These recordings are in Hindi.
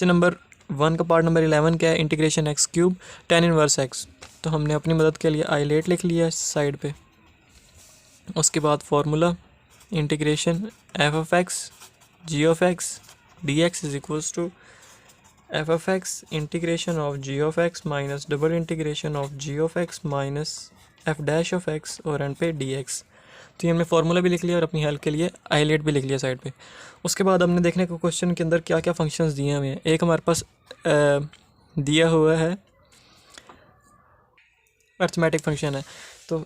क्वेश्चन नंबर 1 का पार्ट नंबर 11 क्या है, integration x cube tan inverse x. तो हमने अपनी मदद के लिए आई लेट लिख लिया है साइड पे। उसके बाद formula integration f of x g of x d x is equals to f of x integration of g of x minus double integration of g of x minus f dash of x और एंड पे डी एक्स। तो ये हमने फार्मूला भी लिख लिया और अपनी हेल्प के लिए आईलेट भी लिख लिया साइड पे। उसके बाद हमने देखने को क्वेश्चन के अंदर क्या क्या फंक्शंस दिए हुए हैं। एक हमारे पास दिया हुआ है अर्थमेटिक फंक्शन है, तो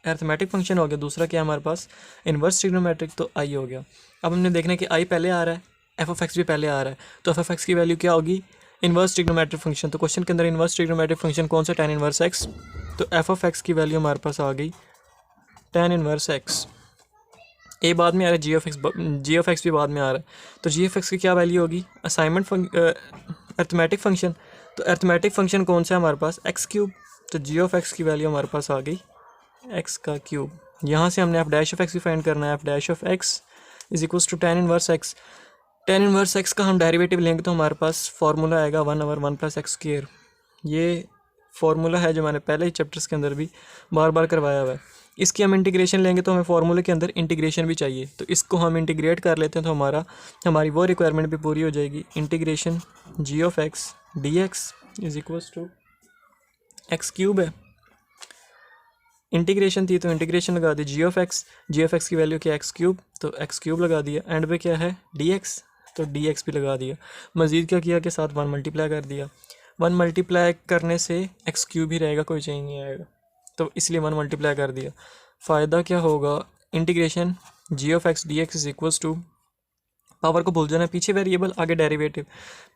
अर्थमेटिक फंक्शन हो गया। दूसरा क्या है हमारे पास, इन्वर्स ट्रिग्नोमेट्रिक, तो आई हो गया। अब हमने देखना है कि आई पहले आ रहा है, एफ ऑफ एक्स भी पहले आ रहा है, तो एफ ऑफ एक्स की वैल्यू क्या होगी, इन्वर्स ट्रिग्नोमेट्रिक फंक्शन। तो क्वेश्चन के अंदर इन्वर्स ट्रिग्नोमेट्रिक फंक्शन कौन सा, tan इन्वर्स एक्स। तो एफ ऑफ एक्स की वैल्यू हमारे पास आ गई tan इन्वर्स एक्स। ए बाद में आ रहा है, जी ऑफ एक्स भी बाद में आ रहा है। तो जी ऑफ एक्स की क्या वैल्यू होगी, असाइनमेंट अर्थमेटिक फंक्शन। तो अर्थमेटिक फंक्शन कौन सा है हमारे पास, एक्स क्यूब। तो जी ऑफ एक्स की वैल्यू हमारे पास आ गई एक्स का क्यूब। यहाँ से हमने एफ डैश ऑफ एक्स भी फाइंड करना है, f dash of x is equals to tan inverse x. tan inverse x का हम डेरिवेटिव लेंगे तो हमारे पास फार्मूला आएगा 1/1 + x स्क्वायर। ये फार्मूला है जो मैंने पहले ही चैप्टर्स के अंदर भी बार बार करवाया हुआ है। इसकी हम इंटीग्रेशन लेंगे तो हमें फार्मूले के अंदर इंटीग्रेशन भी चाहिए, तो इसको हम इंटीग्रेट कर लेते हैं तो हमारी वो रिक्वायरमेंट भी पूरी हो जाएगी। Integration g of x d x is equals to x cube है। इंटीग्रेशन थी तो इंटीग्रेशन लगा दी, जी ऑफ एक्स की वैल्यू क्या, एक्स क्यूब, तो एक्स क्यूब लगा दिया। एंड पे क्या है, डी एक्स, तो डी एक्स भी लगा दिया। मज़ीद क्या किया कि साथ 1 मल्टीप्लाई कर दिया। 1 मल्टीप्लाई करने से एक्स क्यूब ही रहेगा, कोई चेंज नहीं आएगा, तो इसलिए 1 मल्टीप्लाई कर दिया। फ़ायदा क्या होगा, integration g of x d x is equals to, power को भूल जाना, पीछे वेरिएबल आगे डेरिवेटिव।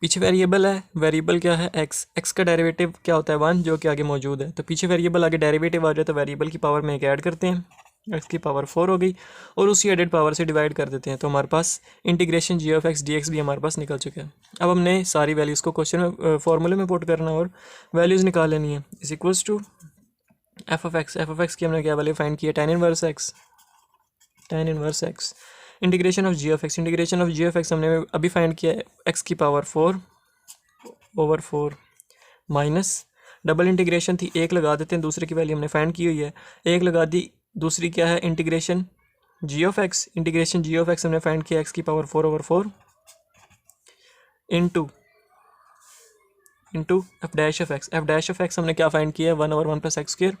पीछे वेरिएबल है, वेरिएबल क्या है एक्स, एक्स का डेरिवेटिव क्या होता है 1 जो कि आगे मौजूद है। तो पीछे वेरिएबल आगे डेरिवेटिव आ जाए तो वेरिएबल की पावर में एक ऐड करते हैं, एक्स की पावर 4 हो गई, और उसी एडेड पावर से डिवाइड कर देते हैं। तो हमारे पास integration g of x d x भी हमारे पास निकल चुका है। अब हमने सारी वैल्यूज़ को क्वेश्चन में फॉर्मूले में पुट करना और वैल्यूज़ निकाल लेनी है। Is equals to f of x की हमने क्या वैल्यू फाइंड की है, tan inverse x. Integration of g of x हमने अभी फाइंड किया है, एक्स की पावर 4/4 माइनस डबल इंटीग्रेशन थी, एक लगा देते हैं, दूसरे की वैल्यू हमने फाइंड की हुई है, एक लगा दी। दूसरी क्या है, इंटीग्रेशन जी ऑफ एक्स हमने फाइंड किया एक्स की power 4/4 into f dash of x हमने क्या फाइंड किया है, 1/1 + x स्क्वायर,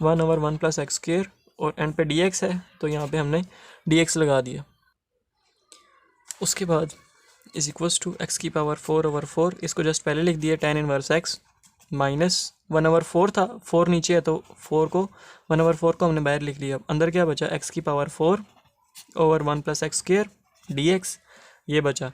1/1 + x स्क्वायर, और एंड पे dx है तो यहाँ पे हमने dx लगा दिया। उसके बाद इज इक्वल्स टू एक्स की पावर 4/4, इसको जस्ट पहले लिख दिया tan इनवर्स एक्स माइनस 1/4 था, 4 नीचे है तो 1/4 को हमने बाहर लिख लिया। अंदर क्या बचा, एक्स की पावर 4/1 + x स्क्वायर dx, ये बचा।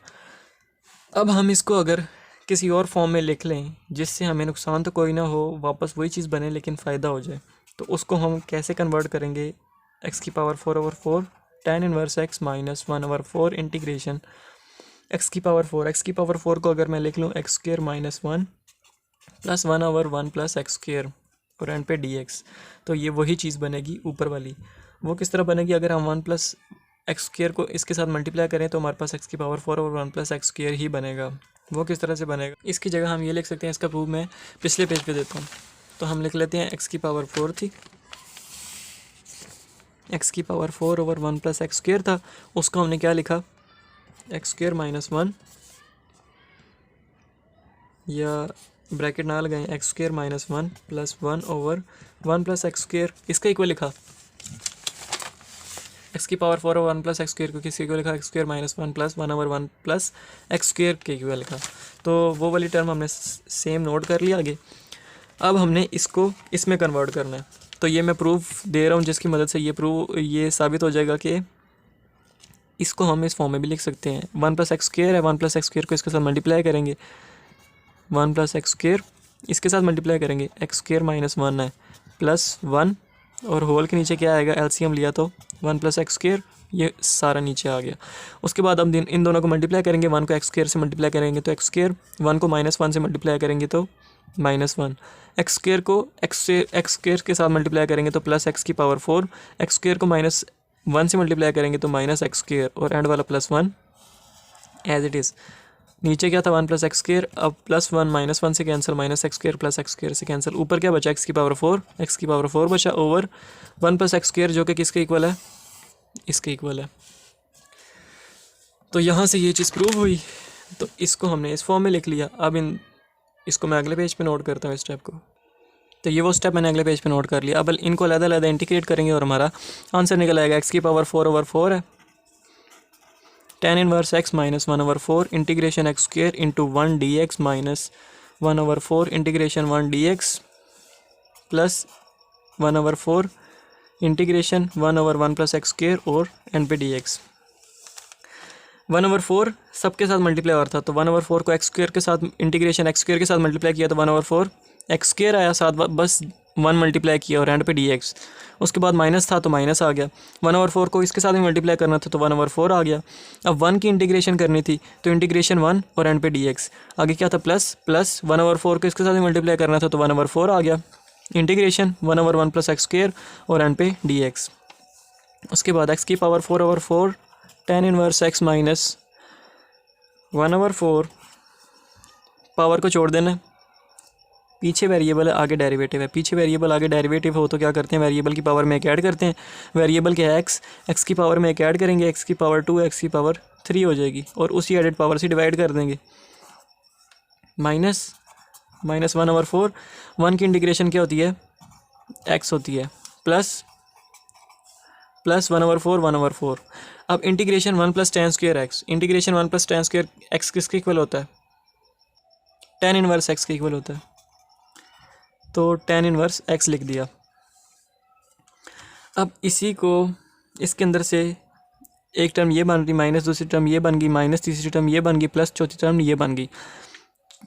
अब हम इसको अगर किसी और फॉर्म में लिख लें जिससे हमें नुकसान तो कोई ना हो, वापस वही चीज़ बने लेकिन फ़ायदा हो जाए, तो उसको हम कैसे कन्वर्ट करेंगे, एक्स की power 4/4 tan inverse x minus 1/4 integration x की पावर 4 को अगर मैं लिख लूँ x square minus 1 + 1/1 + x square और एंड पे dx, तो ये वही चीज़ बनेगी ऊपर वाली। वो किस तरह बनेगी, अगर हम 1 + x स्क्वायर को इसके साथ मल्टीप्लाई करें तो हमारे पास एक्स की पावर 4/1 + x स्क्वायर ही बनेगा। वो किस तरह से बनेगा, इसकी जगह हम ये लिख सकते हैं, इसका प्रूफ मैं पिछले पेज पे देता हूँ। तो हम लिख लेते हैं एक्स की पावर 4 थी, एक्स की पावर 4/1 + x स्क्वायर था, उसको हमने क्या लिखा, एक्स स्क्वायर माइनस 1, या ब्रैकेट ना लगाएं, x square minus 1 + 1/1 + x square, इसका इक्वल लिखा। एक्स की पावर 4/1 + x स्क्वायर को किसके इक्वल लिखा, x square minus 1 + 1/1 + x square के इक्वल लिखा। तो वो वाली टर्म हमने सेम नोट कर लिया आगे। अब हमने इसको इसमें कन्वर्ट करना है, तो ये मैं प्रूफ दे रहा हूँ जिसकी मदद से ये साबित हो जाएगा कि इसको हम इस फॉर्म में भी लिख सकते हैं। 1 + x स्क्वायर है, 1 + x स्क्वायर को इसके साथ मल्टीप्लाई करेंगे, 1 + x स्क्वायर इसके साथ मल्टीप्लाई करेंगे, एक्स स्क्वायर माइनस 1 है +1, और होल के नीचे क्या आएगा, एलसीएम लिया तो 1 + x स्क्वायर, ये सारा नीचे आ गया। उसके बाद हम इन दोनों को मल्टीप्लाई करेंगे, 1 को x स्क्वायर से मल्टीप्लाई करेंगे तो x स्क्वायर, 1 को -1 से मल्टीप्लाई करेंगे तो -1, x स्क्वायर को x स्क्वायर के साथ मल्टीप्लाई करेंगे तो प्लस एक्स की पावर 4, x स्क्वायर को -1 से मल्टीप्लाई करेंगे तो -x स्क्वायर, और एंड वाला +1 एज इट इज़। नीचे क्या था 1 प्लस एक्स स्क्र, अब +1 -1 से कैंसिल, -x² प्लस x² से कैंसिल, ऊपर क्या बचा x की पावर 4 बचा ओवर 1 प्लस x² जो कि किसके इक्वल है, इसके इक्वल है। तो यहाँ से ये चीज़ प्रूव हुई, तो इसको हमने इस फॉर्म में लिख लिया। अब इसको मैं अगले पेज पे नोट करता हूँ इस स्टेप को। तो ये वो स्टेप मैंने अगले पेज पे नोट कर लिया। अब इनको अलग-अलग इंटीग्रेट करेंगे और हमारा आंसर निकल आएगा x की पावर 4/4 है, tan inverse x minus 1/4 integration x² into 1 dx minus 1/4 integration 1 dx plus 1/4 integration 1/1 plus x² और एन पे dx। 1/4 सबके साथ मल्टीप्लाई और था, तो 1/4 को x² के साथ इंटीग्रेशन x² के साथ मल्टीप्लाई किया तो 1/4 x² आया, साथ बस 1 मल्टीप्लाई किया और एंड पे dx। उसके बाद माइनस था तो माइनस आ गया, 1/4 को इसके साथ भी मल्टीप्लाई करना था तो 1/4 आ गया। अब 1 की इंटीग्रेशन करनी थी तो इंटीग्रेशन 1 और एंड पे dx। आगे क्या था प्लस 1/4 को इसके साथ भी मल्टीप्लाई करना था तो 1/4 आ गया, इंटीग्रेशन 1/1 प्लस x² और एंड पे dx। उसके बाद x की power 4/4 tan inverse x minus 1/4 power को छोड़ देना, पीछे वेरिएबल है आगे डेरिवेटिव है, पीछे वेरिएबल आगे डेरिवेटिव हो तो क्या करते हैं, वेरिएबल की पावर में एक ऐड करते हैं। वेरिएबल क्या है x की पावर में एक ऐड करेंगे, x की पावर 2 x की पावर 3 हो जाएगी और उसी एडेड पावर से डिवाइड कर देंगे। माइनस 1/4 1 की इंटीग्रेशन क्या होती है, x होती है, प्लस 1/4 अब integration 1 plus tan square x, integration 1 plus tan square x किसके इक्वल होता है, tan इनवर्स x के इक्वल होता है, तो tan इनवर्स x लिख दिया। अब इसी को इसके अंदर से एक टर्म ये बन गई, माइनस दूसरी टर्म ये बन गई, माइनस तीसरी टर्म ये बन गई, प्लस चौथी टर्म ये बन गई।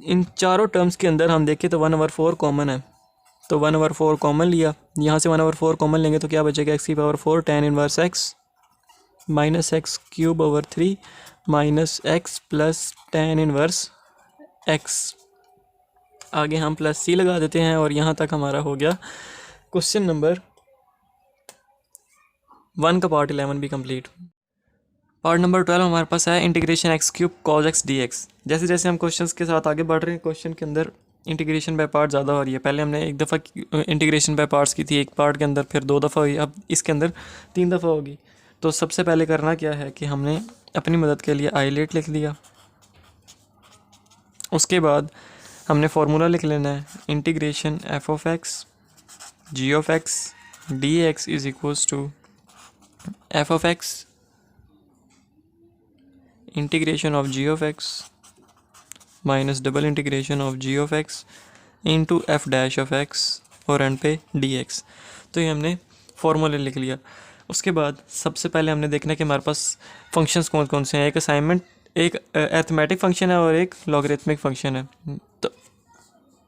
इन चारों टर्म्स के अंदर हम देखें तो 1/4 कॉमन है, तो 1/4 कॉमन लिया, यहाँ से 1/4 कॉमन लेंगे तो क्या बचेगा, x की power 4 tan inverse x minus x³/3 minus x plus tan inverse x। आगे हम प्लस c लगा देते हैं और यहाँ तक हमारा हो गया क्वेश्चन नंबर 1 का पार्ट 11 भी कंप्लीट। पार्ट नंबर 12 हमारे पास है integration x³ cos x dx। जैसे जैसे हम क्वेश्चंस के साथ आगे बढ़ रहे हैं, क्वेश्चन के अंदर इंटीग्रेशन बाय पार्ट ज़्यादा हो रही है। पहले हमने एक दफ़ा इंटीग्रेशन बाय पार्ट्स की थी एक पार्ट के अंदर, फिर 2 दफ़ा हुई, अब इसके अंदर 3 दफ़ा होगी। तो सबसे पहले करना क्या है कि हमने अपनी मदद के लिए आइलेट लिख लिया, उसके बाद हमने फार्मूला लिख लेना है, integration f(x) g(x) dx is equals to f(x) integration of g(x) minus double integration of g(x) into f(x) और एंड पे dx। तो ये हमने फार्मूला लिख लिया। उसके बाद सबसे पहले हमने देखना है कि हमारे पास फंक्शंस कौन कौन से हैं। एक असाइनमेंट, एक अरिथमेटिक फंक्शन है और एक लॉगरिथमिक फंक्शन है। तो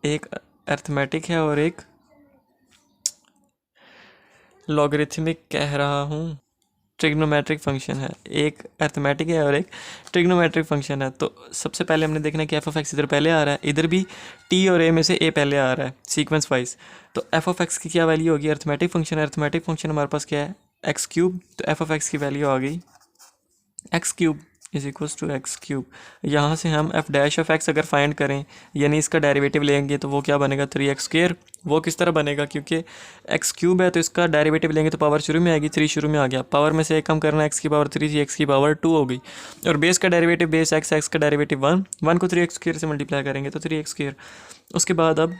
एक अरिथमेटिक है और एक लॉगरिथमिक कह रहा हूँ, ट्रिग्नोमेट्रिक फंक्शन है। एक अरिथमेटिक है और एक ट्रिग्नोमेट्रिक फंक्शन है। तो सबसे पहले हमने देखना कि f(x) इधर पहले आ रहा है, इधर भी t और a में से a पहले आ रहा है सीक्वेंस वाइज। तो f(x) की क्या वैल्यू होगी, अरिथमेटिक फंक्शन है, अरिथमेटिक फंक्शन हमारे पास क्या है x³, तो f(x) की वैल्यू आ गई x³ is equals to x³। यहाँ से हम f(x) अगर फाइंड करें यानी इसका डेरिवेटिव लेंगे तो वो क्या बनेगा 3x²। वो किस तरह बनेगा, क्योंकि x³ है तो इसका डेरिवेटिव लेंगे तो पावर शुरू में आएगी, 3 शुरू में आ गया, पावर में से एक कम करना, x की पावर 3 थी, x की पावर 2 हो गई, और बेस का डेरिवेटिव बेस x का डेरिवेटिव 1 को 3x² से मल्टीप्लाई करेंगे तो 3x²। उसके बाद अब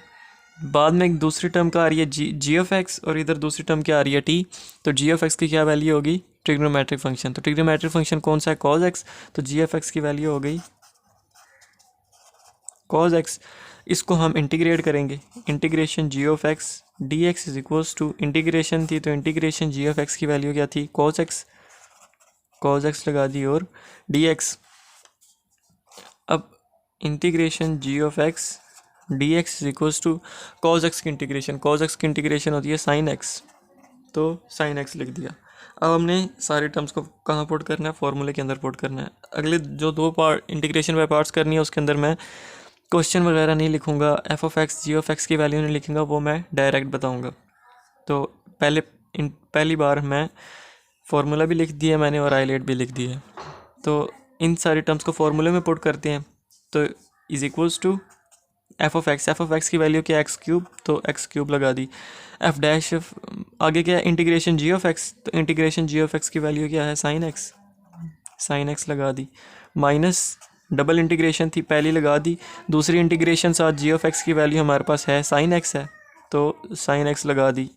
बाद में एक दूसरी टर्म का आ रही है g(x) और इधर दूसरी टर्म क्या आ रही है t। तो g(x) की क्या वैल्यू होगी, ट्रिग्नोमेट्रिक फंक्शन। तो ट्रिग्नोमेट्रिक फंक्शन कौन सा है, cos x, तो g(x) की वैल्यू हो गई cos x। इसको हम इंटीग्रेट करेंगे, integration g(x) dx is equals to, integration थी तो इंटीग्रेशन g(x) की वैल्यू क्या थी cos x लगा दी और dx। अब integration g(x) dx is equals to cos x की इंटीग्रेशन होती है sin x, तो sin x लिख दिया। अब हमने सारे टर्म्स को कहाँ पुट करना है, फॉर्मूले के अंदर पुट करना है। अगले जो 2 पार्ट इंटीग्रेशन बाय पार्ट्स करनी है उसके अंदर मैं क्वेश्चन वगैरह नहीं लिखूंगा, f(x) g(x) की वैल्यू नहीं लिखूंगा, वो मैं डायरेक्ट बताऊंगा। तो पहली बार मैं फार्मूला भी लिख दिया मैंने और आइलेट भी लिख दिया। तो इन सारी टर्म्स को फार्मूले में पुट करते हैं, तो is equals to f of x की वैल्यू क्या है एक्स क्यूब, तो एक्स क्यूब लगा दी। एफ डैश आगे क्या है इंटीग्रेशन जी ऑफ एक्स, तो इंटीग्रेशन जी ऑफ एक्स की वैल्यू क्या है साइन एक्स लगा दी। माइनस डबल इंटीग्रेशन थी पहली लगा दी, दूसरी इंटीग्रेशन साथ जी ऑफ एक्स की वैल्यू हमारे पास है साइन एक्स है, तो साइन एक्स लगा दी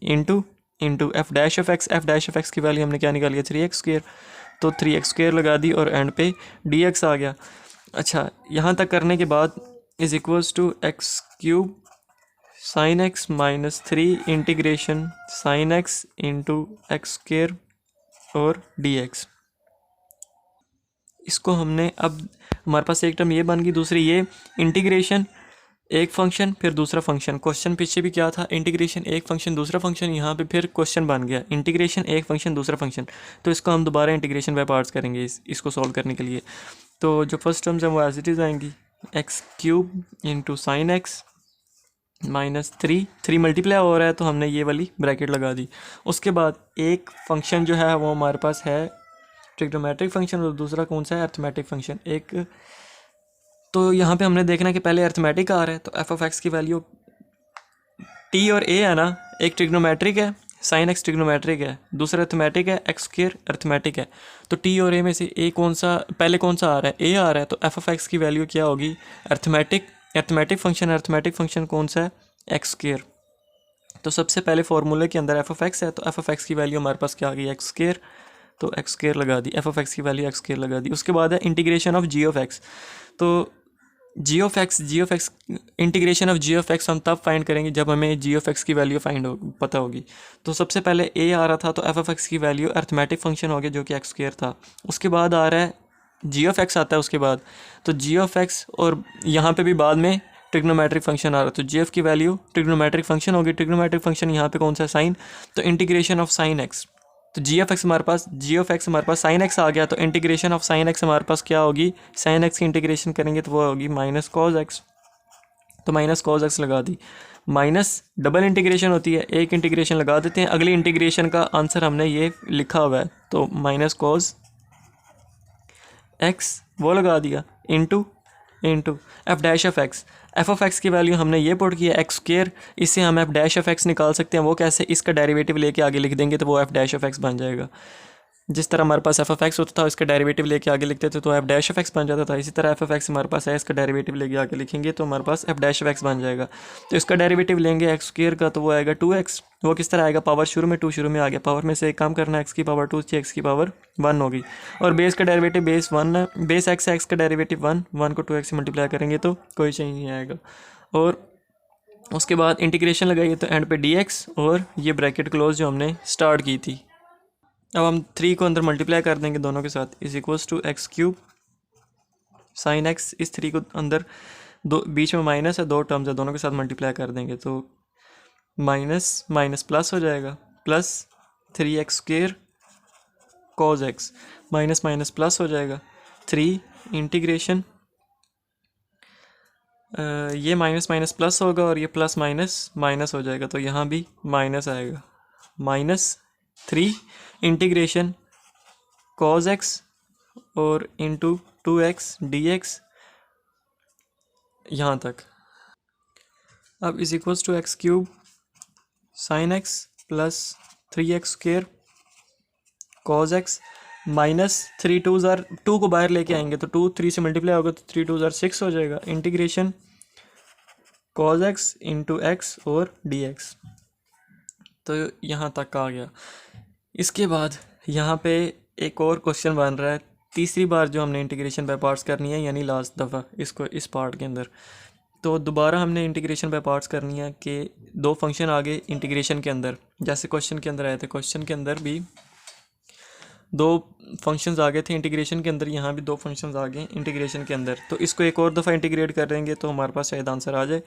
into f dash of x की वैल्यू हमने क्या निकाली है 3x², तो 3x² लगा दी और एंड पे dx आ गया। अच्छा, यहाँ तक करने के बाद is equals to x cube sine x minus 3 integration sine x into x² और dx। इसको हमने अब हमारे पास एक टर्म ये बन गई, दूसरी ये इंटीग्रेशन एक फंक्शन फिर दूसरा फंक्शन। क्वेश्चन पीछे भी क्या था, इंटीग्रेशन एक फंक्शन दूसरा फंक्शन, यहाँ पे फिर क्वेश्चन बन गया इंटीग्रेशन एक फंक्शन दूसरा फंक्शन। तो इसको हम दोबारा इंटीग्रेशन बाय पार्ट्स करेंगे इसको सॉल्व करने के लिए। तो जो फर्स्ट टर्म्स हैं वो एज इट इज़ आएंगी, x cube into sine x minus 3 multiply हो रहा है तो हमने ये वाली ब्रैकेट लगा दी। उसके बाद एक फंक्शन जो है वो हमारे पास है ट्रिग्नोमेट्रिक फंक्शन और दूसरा कौन सा है अर्थमेटिक फंक्शन। एक तो यहाँ पे हमने देखना कि पहले अर्थमेटिक आ रहा है, तो एफ ऑफ एक्स की वैल्यू टी और ए है ना, एक ट्रिग्नोमेट्रिक है साइन एक्स ट्रिग्नोमेट्रिक है, दूसरा अर्थमेटिक है x² अर्थमेटिक है। तो टी और ए में से ए कौन सा पहले कौन सा आ रहा है, ए आ रहा है, तो एफ ऑफ एक्स की वैल्यू क्या होगी अर्थमेटिक फंक्शन कौन सा है x²। तो सबसे पहले फार्मूले के अंदर एफ ऑफ एक्स है, तो एफ ऑफ एक्स की वैल्यू हमारे पास क्या आ गई x², तो x² लगा दी, एफ ऑफ एक्स की वैल्यू x² लगा दी। उसके बाद है integration of g of x, तो g of x integration of g of x हम तब फाइंड करेंगे जब हमें जी ऑफ एक्स की वैल्यू पता होगी। तो सबसे पहले ए आ रहा था तो एफ ऑफ एक्स की वैल्यू अर्थमेटिक फंक्शन हो गया जो कि x² था। उसके बाद आ रहा है जी ऑफ एक्स आता है उसके बाद, तो जी ऑफ एक्स और यहाँ पे भी बाद में ट्रिग्नोमेट्रिक फंक्शन आ रहा है, तो जी एफ की वैल्यू ट्रिग्नोमेट्रिक फंक्शन होगी। ट्रिग्नोमेट्रिक फंक्शन यहाँ पे कौन सा साइन, तो इंटीग्रेशन ऑफ साइन एक्स, तो जी ऑफ एक्स हमारे पास साइन एक्स आ गया, तो इंटीग्रेशन ऑफ साइन एक्स हमारे पास क्या होगी, साइन एक्स की इंटीग्रेशन करेंगे तो वो होगी माइनस कॉज एक्स, तो माइनस कॉज एक्स लगा दी। माइनस डबल इंटीग्रेशन होती है, एक इंटीग्रेशन लगा देते हैं, अगली इंटीग्रेशन का आंसर हमने ये लिखा हुआ है, तो माइनस कॉज एक्स वो लगा दिया into f dash of x. F of x की वैल्यू हमने ये पुट किया x², इससे हम एफ डैश ऑफ एक्स निकाल सकते हैं। वो कैसे, इसका डेरिवेटिव लेके आगे लिख देंगे तो वो एफ डैश ऑफ एक्स बन जाएगा। जिस तरह हमारे पास एफ ऑफ एक्स होता था इसका डेरिवेटिव लेके आगे लिखते थे तो एफ डैश ऑफ एक्स बन जाता था, इसी तरह एफ ऑफ एक्स हमारे पास है, इसका डेरिवेटिव लेके आगे लिखेंगे तो हमारे पास एफ डैश ऑफ एक्स बन जाएगा। तो इसका डेरिवेटिव लेंगे x² का तो वो आएगा 2x। वो किस तरह आएगा, पावर शुरू में 2 शुरू में आ गया, पावर में से एक काम करना, x की पावर 2 थी, x की पावर 1 होगी, और बेस का डेरिवेटिव बेस 1 है, बेस x है, x का डेरिवेटिव 1 को 2x से मल्टीप्लाई करेंगे तो कोई चेंज नहीं आएगा। और उसके बाद इंटीग्रेशन लगाइए तो एंड पे dx और ये ब्रैकेट क्लोज जो हमने स्टार्ट की थी। अब हम 3 को अंदर मल्टीप्लाई कर देंगे दोनों के साथ, is equals to x³ sine x, इस 3 को अंदर दो बीच में माइनस है, दो टर्म्स है, दोनों के साथ मल्टीप्लाई कर देंगे तो माइनस माइनस प्लस हो जाएगा, plus 3x² cos x, minus minus plus हो जाएगा 3 इंटीग्रेशन ये माइनस माइनस प्लस होगा और ये प्लस माइनस माइनस हो जाएगा, तो यहाँ भी माइनस आएगा, -3 इंटीग्रेशन कॉज एक्स और इंटू 2x dx यहाँ तक। अब is equals to x³ sine x plus 3x² cos x minus 3 2 को बाहर लेके आएंगे तो 2 3 से मल्टीप्लाई होगा तो 3 2 6 हो जाएगा, integration cos x into x और dx। तो यहाँ तक आ गया। इसके बाद यहाँ पे एक और क्वेश्चन बन रहा है, तीसरी बार जो हमने इंटीग्रेशन बाय पार्ट्स करनी है, यानी लास्ट दफ़ा इसको इस पार्ट के अंदर, तो दोबारा हमने इंटीग्रेशन बाय पार्ट्स करनी है कि 2 फंक्शन आ गए इंटीग्रेशन के अंदर, जैसे क्वेश्चन के अंदर आए थे, क्वेश्चन के अंदर भी 2 फंक्शंस आ गए थे इंटीग्रेशन के अंदर, यहाँ भी 2 फंक्शंस आ गए इंटीग्रेशन के अंदर। तो इसको एक और दफ़ा इंटीग्रेट करेंगे तो हमारे पास शायद आंसर आ जाए।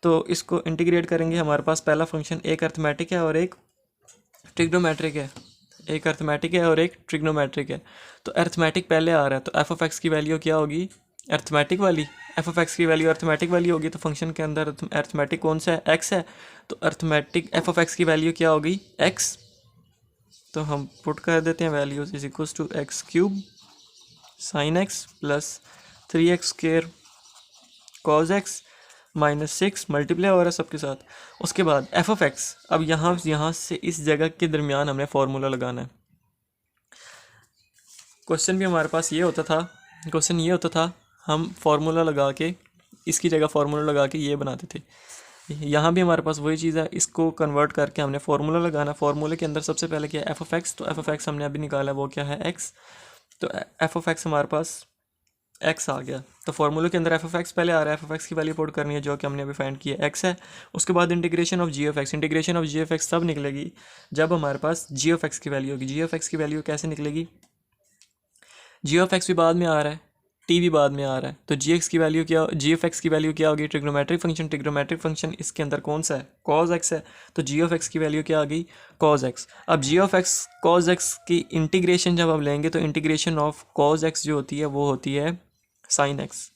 तो इसको इंटीग्रेट करेंगे, हमारे पास पहला फंक्शन एक अर्थमेटिक है और एक ट्रिग्नोमेट्रिक है, एक अर्थमेटिक है और एक ट्रिग्नोमेट्रिक है। तो अर्थमेटिक पहले आ रहा है तो एफ ऑफ एक्स की वैल्यू क्या होगी, अर्थमेटिक वाली, एफ ऑफ एक्स की वैल्यू अर्थमेटिक वाली होगी। तो फंक्शन के अंदर अर्थमेटिक कौन सा है, एक्स है, तो अर्थमेटिक एफ ऑफ एक्स की वैल्यू क्या होगी, एक्स। तो हम पुट कर देते हैं values is equals to x³ sine x plus 3x² cos x minus 6 multiply हो रहा है सबके साथ। उसके बाद एफ ऑफ एक्स, अब यहाँ से इस जगह के दरमियान हमने फार्मूला लगाना है। क्वेश्चन भी हमारे पास ये होता था, क्वेश्चन ये होता था हम फार्मूला लगा के, इसकी जगह फार्मूला लगा के ये बनाते थे। यहाँ भी हमारे पास वही चीज़ है, इसको कन्वर्ट करके हमने फार्मूला लगाना। फार्मूले के अंदर सबसे पहले क्या है, एफ ऑफ एक्स। तो एफ ऑफ एक्स हमने अभी निकाला, वो क्या है, एक्स। तो एफ ऑफ एक्स हमारे पास एक्स आ गया। तो फार्मूले के अंदर एफ ऑफ एक्स पहले आ रहा है, एफ ऑफ एक्स की वैल्यू पुट करनी है जो कि हमने अभी फाइंड किया, एक्स है। उसके बाद integration of g of x, integration of g of x तब निकलेगी जब हमारे पास जी ऑफ एक्स की वैल्यू होगी। जी ऑफ एक्स की वैल्यू कैसे निकलेगी, जी ऑफ एक्स भी बाद में आ रहा है, टी भी बाद में आ रहा है, तो जी एक्स की वैल्यू क्या, जी ऑफ एक्स की वैल्यू क्या होगी, ट्रिग्नोमेट्रिक फंक्शन। ट्रिग्नोमेट्रिक फंक्शन इसके अंदर कौन सा है, कॉज एक्स है, तो जी ऑफ एक्स की वैल्यू क्या आ गई, कॉज एक्स। अब जी ऑफ एक्स कॉज एक्स की इंटीग्रेशन जब हम लेंगे तो इंटीग्रेशन ऑफ कॉज एक्स जो होती है वो होती है साइन एक्स।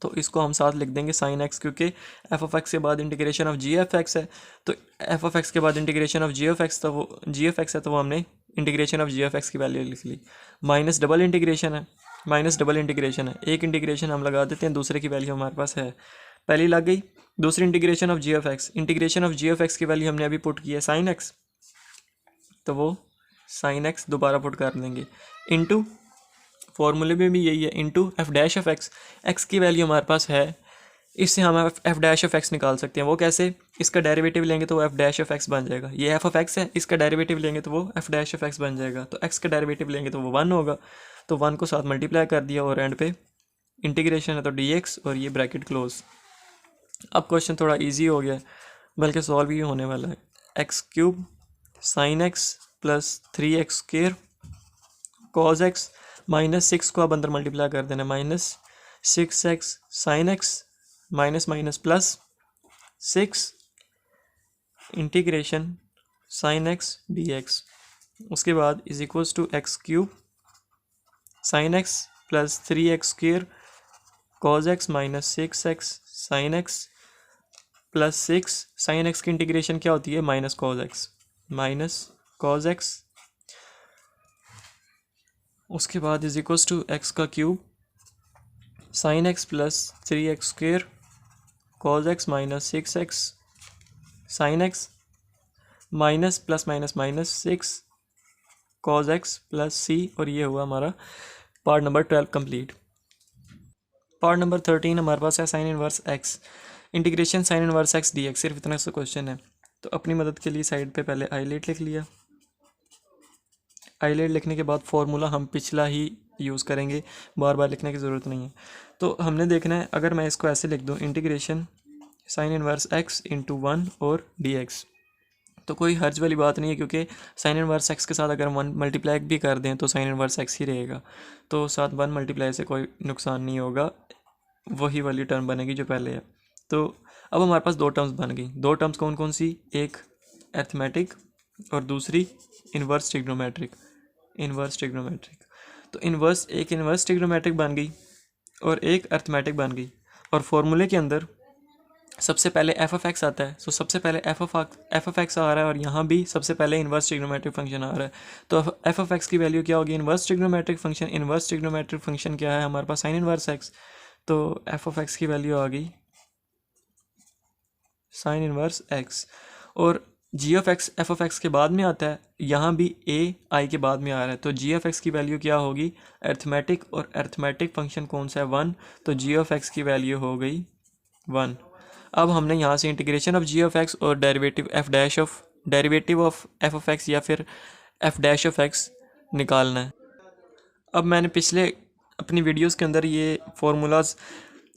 तो इसको हम साथ लिख देंगे साइन एक्स, क्योंकि एफ ऑफ एक्स के बाद integration of g f x है, तो एफ ऑफ एक्स के बाद integration of g of x, तो वो जी एफ एक्स है, तो वो हमने integration of g f x की वैल्यू लिख ली। माइनस डबल इंटीग्रेशन है, माइनस डबल इंटीग्रेशन है, एक इंटीग्रेशन हम लगा देते हैं, दूसरे की वैल्यू हमारे पास है, पहली लग गई। दूसरी integration of g f x, integration of g f x की वैल्यू हमने अभी पुट की है साइन एक्स, तो वो साइन एक्स दोबारा पुट कर देंगे, इनटू फॉर्मूले में भी यही है, into F dash of x. X की वैल्यू हमारे पास है, इससे हम एफ डैश ऑफ एक्स निकाल सकते हैं। वो कैसे, इसका डेरिवेटिव लेंगे तो वो एफ डैश ऑफ एक्स बन जाएगा। ये एफ ऑफ एक्स है, इसका डेरिवेटिव लेंगे तो वो एफ डैश ऑफ एक्स बन जाएगा। तो एक्स का डेरिवेटिव लेंगे तो वो 1 होगा, तो 1 को साथ मल्टीप्लाई कर दिया और एंड पे इंटीग्रेशन है तो डी एक्स और ये ब्रैकेट क्लोज। अब क्वेश्चन थोड़ा ईजी हो गया, बल्कि सॉल्व ही होने वाला है। X cube sine x plus 3x square cos x minus 6 को अब अंदर मल्टीप्लाई कर देना, minus 6x sine x minus minus plus 6 integration sine x d x. उसके बाद is equals to x cube sine x plus 3x square cos x minus 6x sine x plus 6 sine x की इंटीग्रेशन क्या होती है, minus cos x, minus cos x. उसके बाद इज इक्वल्स टू एक्स का cube sine x plus 3x square cos x minus 6x sine x minus plus minus minus 6 cos x plus c. और ये हुआ हमारा part number 12 complete. Part number 13 हमारे पास है sine inverse x, integration sine inverse x d x. सिर्फ इतना सा क्वेश्चन है, तो अपनी मदद के लिए साइड पे पहले आईलेट लिख लिया। आईलेट लिखने के बाद फॉर्मूला हम पिछला ही यूज़ करेंगे, बार बार लिखने की ज़रूरत नहीं है। तो हमने देखना है, अगर मैं इसको ऐसे लिख दूँ, integration sine inverse x into 1 और डी एक्स, तो कोई हर्ज वाली बात नहीं है, क्योंकि साइन इनवर्स एक्स के साथ अगर 1 मल्टीप्लाई भी कर दें तो साइन इनवर्स एक्स ही रहेगा, तो साथ 1 मल्टीप्लाई से कोई नुकसान नहीं होगा, वही वाली टर्म बनेगी जो पहले है। तो अब हमारे पास 2 टर्म्स बन गई। 2 टर्म्स कौन कौन सी, एक अरिथमेटिक और दूसरी इनवर्स ट्रिग्नोमेट्रिक, इनवर्स ट्रिग्नोमेट्रिक। तो एक इनवर्स ट्रिग्नोमेट्रिक बन गई और एक अरिथमेटिक बन गई। और फॉर्मूले के अंदर सबसे पहले एफ ऑफ एक्स आता है, तो सबसे पहले एफ ऑफ एक्स आ रहा है, और यहाँ भी सबसे पहले इनवर्स ट्रिग्नोमेट्रिक फंक्शन आ रहा है। तो एफ ऑफ एक्स की वैल्यू क्या होगी, inverse trigonometric function. Inverse trigonometric function क्या है हमारे पास, साइन इनवर्स एक्स, तो एफ ऑफ एक्स की वैल्यू आ गई साइन इनवर्स एक्स। और g of x f of x के बाद में आता है, यहाँ भी ए आई के बाद में आ रहा है, तो जी ऑफ एक्स की वैल्यू क्या होगी, अरिथमेटिक, और अरिथमेटिक फंक्शन कौन सा है, 1, तो जी ऑफ एक्स की वैल्यू हो गई 1। अब हमने यहाँ से integration of g of x और derivative of f of x या फिर एफ डैश ऑफ एक्स निकालना है। अब मैंने पिछले अपनी वीडियोस के अंदर ये फार्मूलाज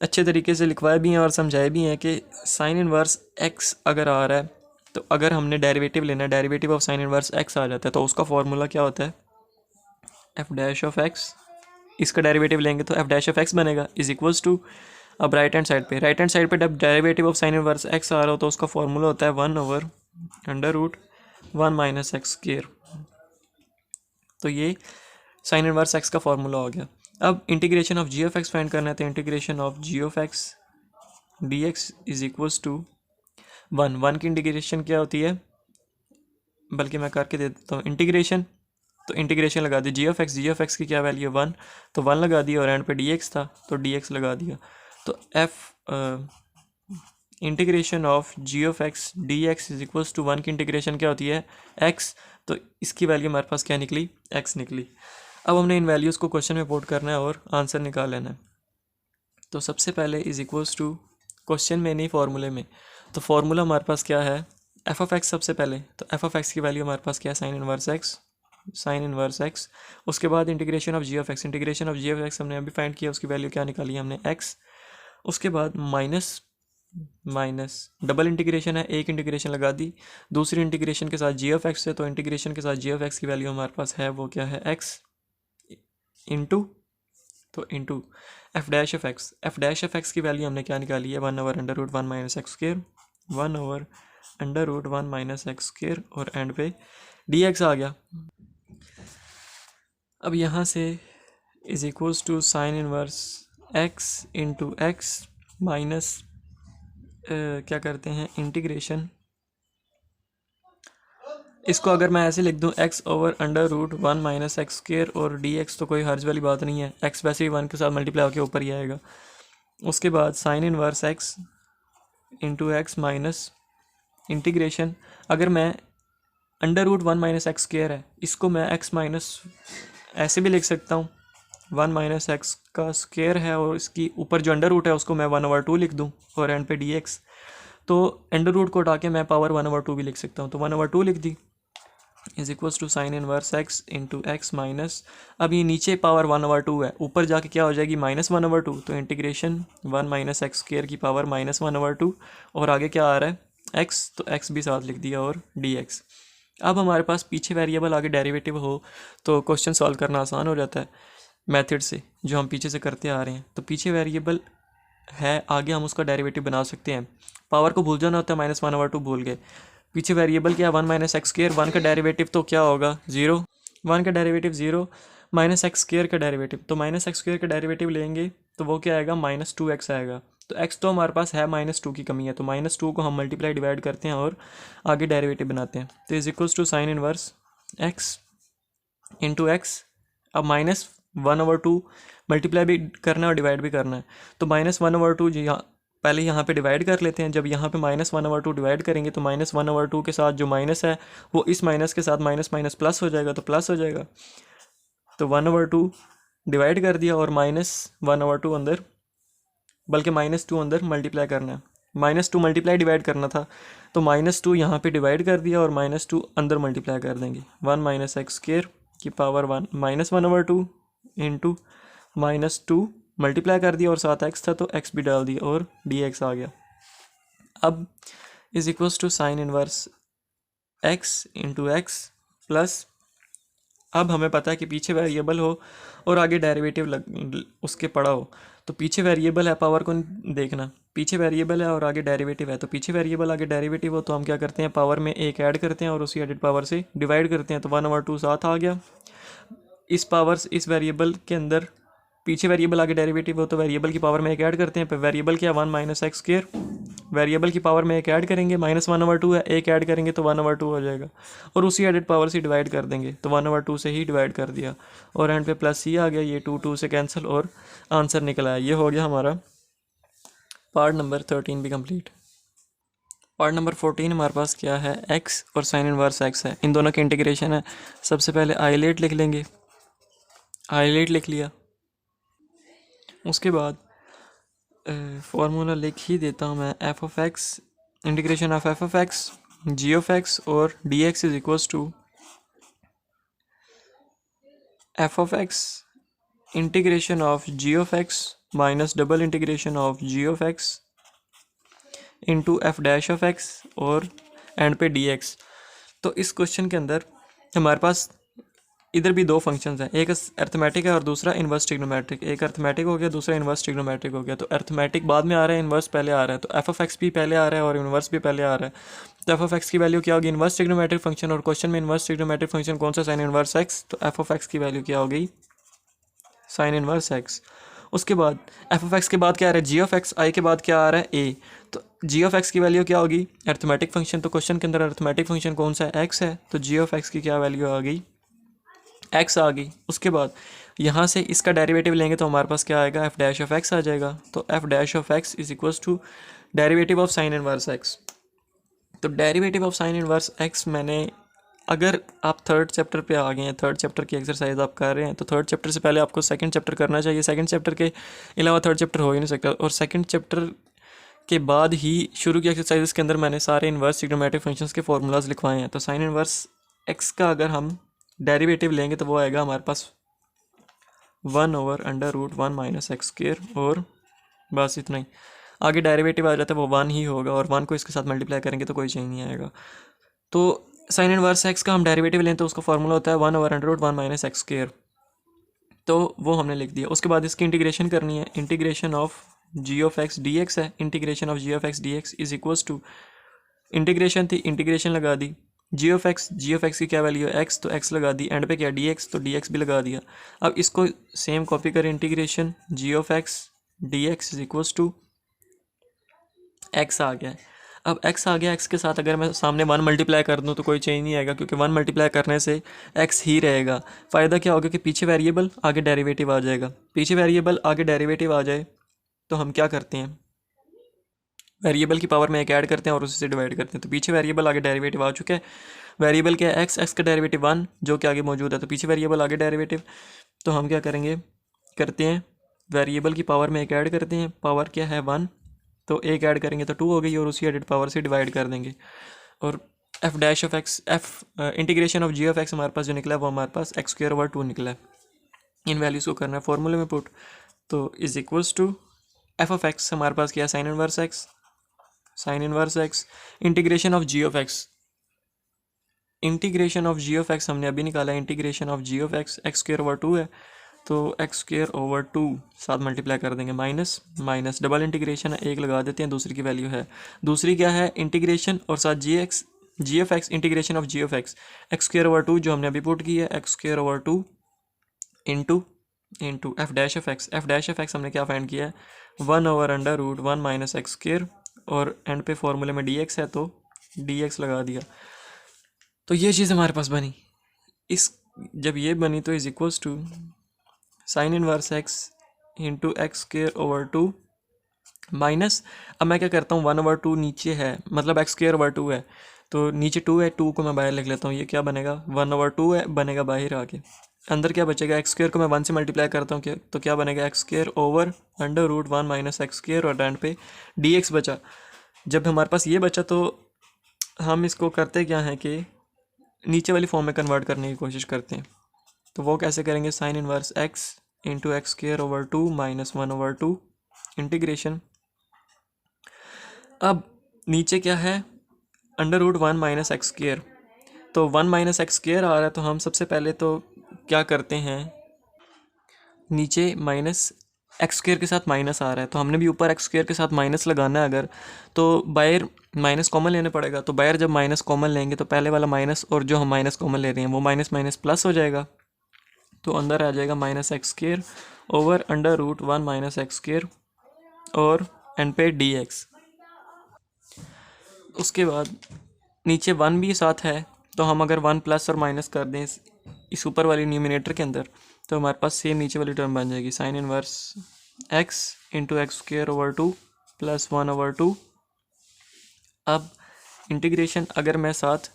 अच्छे तरीके से लिखवाए भी हैं और समझाए भी हैं कि साइन इनवर्स एक्स अगर आ रहा है, तो अगर हमने डेरिवेटिव लेना है, derivative of sine inverse x आ जाता है, तो उसका फार्मूला क्या होता है, एफ डैश ऑफ एक्स। इसका डेरिवेटिव लेंगे तो एफ डैश ऑफ एक्स बनेगा, इज इक्वल्स टू, अब राइट हैंड साइड पे जब derivative of sine inverse x आ रहा हो तो उसका फार्मूला होता है 1/√1 माइनस एक्स स्क्वायर। तो ये साइन इनवर्स एक्स का फार्मूला हो गया। अब integration of g of x find करना है, तो integration of g of x d x is equals to 1 की इंटीग्रेशन क्या होती है, बल्कि मैं करके दे देता हूँ इंटीग्रेशन, तो इंटीग्रेशन लगा दी जी ऑफ एक्स की क्या वैल्यू है 1, तो 1 लगा दिया और एंड पे डी एक्स था तो डी एक्स लगा दिया। तो f integration of g of x d x is equals to 1 की इंटीग्रेशन क्या होती है एक्स, तो इसकी वैल्यू हमारे पास क्या निकली एक्स निकली। अब हमने इन वैल्यूज़ को क्वेश्चन में पुट करना है और आंसर निकाल लेना है। तो सबसे पहले इज इक्वल्स टू क्वेश्चन में नहीं फार्मूले में, तो फार्मूला हमारे पास क्या है एफ ऑफ एक्स सबसे पहले, तो एफ ऑफ एक्स की वैल्यू हमारे पास क्या है साइन इनवर्स एक्स। उसके बाद integration of g of x, integration of g of x हमने अभी फाइंड किया, उसकी वैल्यू क्या निकाली हमने एक्स। उसके बाद माइनस डबल इंटीग्रेशन है, एक इंटीग्रेशन लगा दी दूसरी इंटीग्रेशन के साथ जी ऑफ एक्स से, तो इंटीग्रेशन के साथ जी ऑफ एक्स की वैल्यू हमारे पास है वो क्या है एक्स इंटू, तो into f dash of x की वैल्यू हमने क्या निकाली है 1/√1 minus x square, 1/√1 minus x square और एंड पे डी एक्स आ गया। अब यहाँ से is equals to sine inverse x into x minus क्या करते हैं इंटीग्रेशन, इसको अगर मैं ऐसे लिख दूं x/√1 माइनस एक्स स्क्वायर और dx, तो कोई हर्ज वाली बात नहीं है, x वैसे भी 1 के साथ मल्टीप्लाई होकर ऊपर ही आएगा। उसके बाद sign inverse x into x minus integration, अगर मैं √1 माइनस एक्स स्क्वायर है इसको मैं x माइनस ऐसे भी लिख सकता हूँ 1 माइनस एक्स का स्क्वायर है और इसकी ऊपर जो अंडर रूट है उसको मैं 1/2 लिख दूँ और एंड पे dx, तो अंडर रूट को उठा के मैं पावर 1/2 भी लिख सकता हूँ, तो 1/2 लिख दी is equals to sine inverse x into x minus, अब ये नीचे पावर 1/2 है ऊपर जाके क्या हो जाएगी -1/2, तो इंटीग्रेशन 1 माइनस एक्स स्क्वायर की पावर -1/2 और आगे क्या आ रहा है एक्स, तो एक्स भी साथ लिख दिया और dx। अब हमारे पास पीछे वेरिएबल आगे डेरिवेटिव हो तो क्वेश्चन सॉल्व करना आसान हो जाता है मेथड से जो हम पीछे से करते आ रहे हैं। तो पीछे वेरिएबल है आगे हम उसका डेरिवेटिव बना सकते हैं, पावर को भूल जाना होता है -1/2 भूल गए। पीछे वेरिएबल क्या है 1 माइनस एक्स स्क्वायर, 1 का डेरिवेटिव तो क्या होगा 0, 1 का डेरिवेटिव 0 माइनस एक्स स्क्वायर का डेरिवेटिव, तो माइनस एक्स स्क्वायर का डेरिवेटिव लेंगे तो वो क्या आएगा -2x आएगा, तो x तो हमारे पास है -2 की कमी है, तो -2 को हम मल्टीप्लाई डिवाइड करते हैं और आगे डेरिवेटिव बनाते हैं, तो is equals to sine inverse x into x. अब -1/2 मल्टीप्लाई भी करना है और डिवाइड भी करना है, तो -1/2 यहाँ पहले यहाँ पे डिवाइड कर लेते हैं, जब यहाँ पे -1/2 डिवाइड करेंगे तो -1/2 के साथ जो माइनस है वो इस माइनस के साथ माइनस माइनस प्लस हो जाएगा, तो प्लस हो जाएगा, तो 1/2 डिवाइड कर दिया और -1/2 अंदर, बल्कि -2 अंदर मल्टीप्लाई करना है, -2 मल्टीप्लाई डिवाइड करना था, तो -2 यहाँ पे डिवाइड कर दिया और -2 अंदर मल्टीप्लाई कर देंगे, 1 माइनस एक्स स्क्वायर की पावर 1 -1/2 इंटू -2 मल्टीप्लाई कर दिया और साथ एक्स था तो एक्स भी डाल दिया और dx आ गया। अब is equals to sine inverse x into x plus, अब हमें पता है कि पीछे वेरिएबल हो और आगे डेरिवेटिव उसके पड़ा हो, तो पीछे वेरिएबल है पावर को देखना, पीछे वेरिएबल है और आगे डेरिवेटिव है, तो पीछे वेरिएबल आगे डेरिवेटिव हो तो हम क्या करते हैं पावर में एक ऐड करते हैं और उसी एडेड पावर से डिवाइड करते हैं, तो 1/2 साथ आ गया। इस पावर इस वेरिएबल के अंदर पीछे वेरिएबल आगे डेरिवेटिव हो तो वेरिएबल की पावर में एक ऐड करते हैं, पर वेरिएबल क्या 1 माइनस एक्स स्क्वायर, वेरिएबल की पावर में एक ऐड करेंगे -1/2 है, एक ऐड करेंगे तो 1/2 हो जाएगा और उसी एडेड पावर से डिवाइड कर देंगे, तो 1/2 से ही डिवाइड कर दिया और एंड पे प्लस ही आ गया, ये 2 से कैंसिल और आंसर निकल आया। ये हो गया हमारा पार्ट नंबर 13 भी कंप्लीट। पार्ट नंबर 14 हमारे पास क्या है एक्स और साइन इनवर्स एक्स है, इन दोनों की इंटीग्रेशन है। सबसे पहले आइलेट लिख लेंगे, आइलेट लिख लिया, उसके बाद फॉर्मूला लिख ही देता हूँ मैं, f of x integration of f of x g of x और d x is equals to f of x integration of g of x minus double integration of g of x into f dash of x और एंड पे डी एक्स। तो इस क्वेश्चन के अंदर हमारे पास इधर भी दो फंक्शंस हैं, एक अर्थमेटिक है और दूसरा इन्वर्स ट्रिग्नोमेट्रिक, एक अर्थमेटिक हो गया दूसरा इन्वर्स ट्रिग्नोमेट्रिक हो गया, तो अर्थमेटिक बाद में आ रहा है इन्वर्स पहले आ रहा है, तो एफ ऑफ एक्स भी पहले आ रहा है और इन्वर्स भी पहले आ रहा है, तो एफ ऑफ एक्स की वैल्यू क्या होगी इन्वर्स ट्रिग्नोमेट्रिक फंक्शन, और क्वेश्चन में इन्वर्स ट्रिग्नोमेट्रिक फंक्शन कौन सा साइन इन्वर्स एक्स, तो एफ ऑफ एक्स की वैल्यू क्या हो गई साइन इन्वर्स एक्स। उसके बाद एफ ऑफ एक्स के बाद क्या आ रहा है जी ऑफ एक्स, आई के बाद क्या आ रहा है ए, तो जी ऑफ एक्स की वैल्यू क्या होगी अर्थमेटिक फंक्शन, तो क्वेश्चन के अंदर अर्थमेटिक फंक्शन कौन सा है एक्स है, तो जी ऑफ एक्स की क्या वैल्यू आ गई एक्स आ गई। उसके बाद यहाँ से इसका डेरिवेटिव लेंगे तो हमारे पास क्या आएगा, एफ डैश ऑफ एक्स आ जाएगा। तो f dash of x is equals to derivative of sine inverse x. तो derivative of sine inverse x मैंने, अगर आप थर्ड चैप्टर पे आ गए हैं, थर्ड चैप्टर की एक्सरसाइज आप कर रहे हैं, तो थर्ड चैप्टर से पहले आपको सेकंड चैप्टर करना चाहिए। सेकंड चैप्टर के अलावा थर्ड चैप्टर हो ही नहीं सकता। और सेकंड चैप्टर के बाद ही शुरू की एक्सरसाइजेस के अंदर मैंने सारे इन्वर्स ट्रिग्नोमेट्रिक फंक्शंस के फार्मूलाज लिखवाए हैं। तो साइन इन्वर्स एक्स का अगर हम डेरिवेटिव लेंगे तो वो आएगा हमारे पास 1/√1 माइनस एक्स स्क्वायर, और बस इतना ही। आगे डेरिवेटिव आ जाता है वो 1 ही होगा, और 1 को इसके साथ मल्टीप्लाई करेंगे तो कोई चेंज नहीं आएगा। तो साइन इनवर्स एक्स का हम डेरिवेटिव लें तो उसका फार्मूला होता है 1/√1 माइनस एक्स स्क्वायर। तो वो हमने लिख दिया। उसके बाद इसकी इंटीग्रेशन करनी है। Integration of g of x d x है। Integration of g of x d x is equals to, integration थी, इंटीग्रेशन लगा दी। जी ऑफ एक्स की क्या वैल्यू है, एक्स, तो एक्स लगा दी। एंड पे क्या, डी एक्स, तो डी एक्स भी लगा दिया। अब इसको सेम कॉपी करें। Integration g of x d x is equals to x आ गया है। अब एक्स आ गया, एक्स के साथ अगर मैं सामने 1 मल्टीप्लाई कर दूं तो कोई चेंज नहीं आएगा, क्योंकि 1 मल्टीप्लाई करने से एक्स ही रहेगा। फ़ायदा क्या होगा कि पीछे वेरिएबल आगे डेरिवेटिव आ जाएगा। पीछे वेरिएबल आगे डेरिवेटिव आ जाए तो हम क्या करते हैं, वेरिएबल की पावर में एक ऐड करते हैं और उसी से डिवाइड करते हैं। तो पीछे वेरिएबल आगे डेरिवेटिव आ चुका है। वेरिएबल क्या है, एक्स, एक्स का डेरिवेटिव 1 जो कि आगे मौजूद है। तो पीछे वेरिएबल आगे डेरिवेटिव, तो हम क्या करेंगे, करते हैं वेरिएबल की पावर में एक ऐड करते हैं। पावर क्या है 1, तो एक ऐड करेंगे तो 2 हो गई, और उसी एडेड पावर से डिवाइड कर देंगे। और f dash of x, integration of g of x हमारे पास जो निकला है वो हमारे पास एक्स स्क्वायर ओवर 2 निकला है। इन वैल्यूज़ को करना है फॉर्मूले में पुट। तो is equals to f of x हमारे पास क्या है, sine inverse x, sine inverse x, integration of g of x, integration of g of x हमने अभी निकाला है। Integration of g of x, x square over 2 है, तो एक्स स्क्वायर ओवर 2 साथ मल्टीप्लाई कर देंगे, माइनस माइनस, डबल इंटीग्रेशन है, एक लगा देते हैं, दूसरी की वैल्यू है। दूसरी क्या है, इंटीग्रेशन और साथ g of x, integration of g of x, x square over 2 जो हमने अभी पुट की है, x square over 2 into f dash of x. F dash of x हमने क्या फाइंड किया है, 1/√1 माइनस एक्स स्क्वायर, और एंड पे फॉर्मूले में डी एक्स है तो डी एक्स लगा दिया। तो ये चीज़ हमारे पास बनी। इस जब ये बनी तो is equals to sine inverse x into x square over 2 minus, अब मैं क्या करता हूँ, 1/2 नीचे है, मतलब एक्स स्क्वायर ओवर 2 है, तो नीचे 2 है, 2 को मैं बाहर लिख लेता हूँ। ये क्या बनेगा, 1/2 है, बनेगा बाहर आके। अंदर क्या बचेगा, एक्स स्क्वायर को मैं 1 से मल्टीप्लाई करता हूँ तो क्या बनेगा, x square over √1 minus x square, और एंड पे डी एक्स बचा। जब हमारे पास ये बचा तो हम इसको करते क्या है कि नीचे वाली फॉर्म में कन्वर्ट करने की कोशिश करते हैं। तो वो कैसे करेंगे, sign inverse x into x square over 2 minus 1/2 integration. अब नीचे क्या है, √1 माइनस एक्स स्क्वायर, तो 1 माइनस एक्स स्क्वायर आ रहा है, तो हम सबसे पहले तो क्या करते हैं, नीचे माइनस एक्स स्क्वायर के साथ माइनस आ रहा है, तो हमने भी ऊपर एक्स स्क्वायर के साथ माइनस लगाना है अगर, तो बाहर माइनस कॉमन लेने पड़ेगा। तो बाहर जब माइनस कॉमन लेंगे तो पहले वाला माइनस और जो हम माइनस कॉमन ले रहे हैं वो माइनस माइनस प्लस हो जाएगा, तो अंदर आ जाएगा minus x square over √1 minus x square, और एंड पे डी एक्स। उसके बाद नीचे 1 भी साथ है, तो हम अगर 1 प्लस और माइनस कर दें इस ऊपर वाली न्यूमिनेटर के अंदर, तो हमारे पास सेम नीचे वाली टर्म बन जाएगी, sign inverse x into x square over 2 plus 1/2। अब इंटीग्रेशन अगर मैं साथ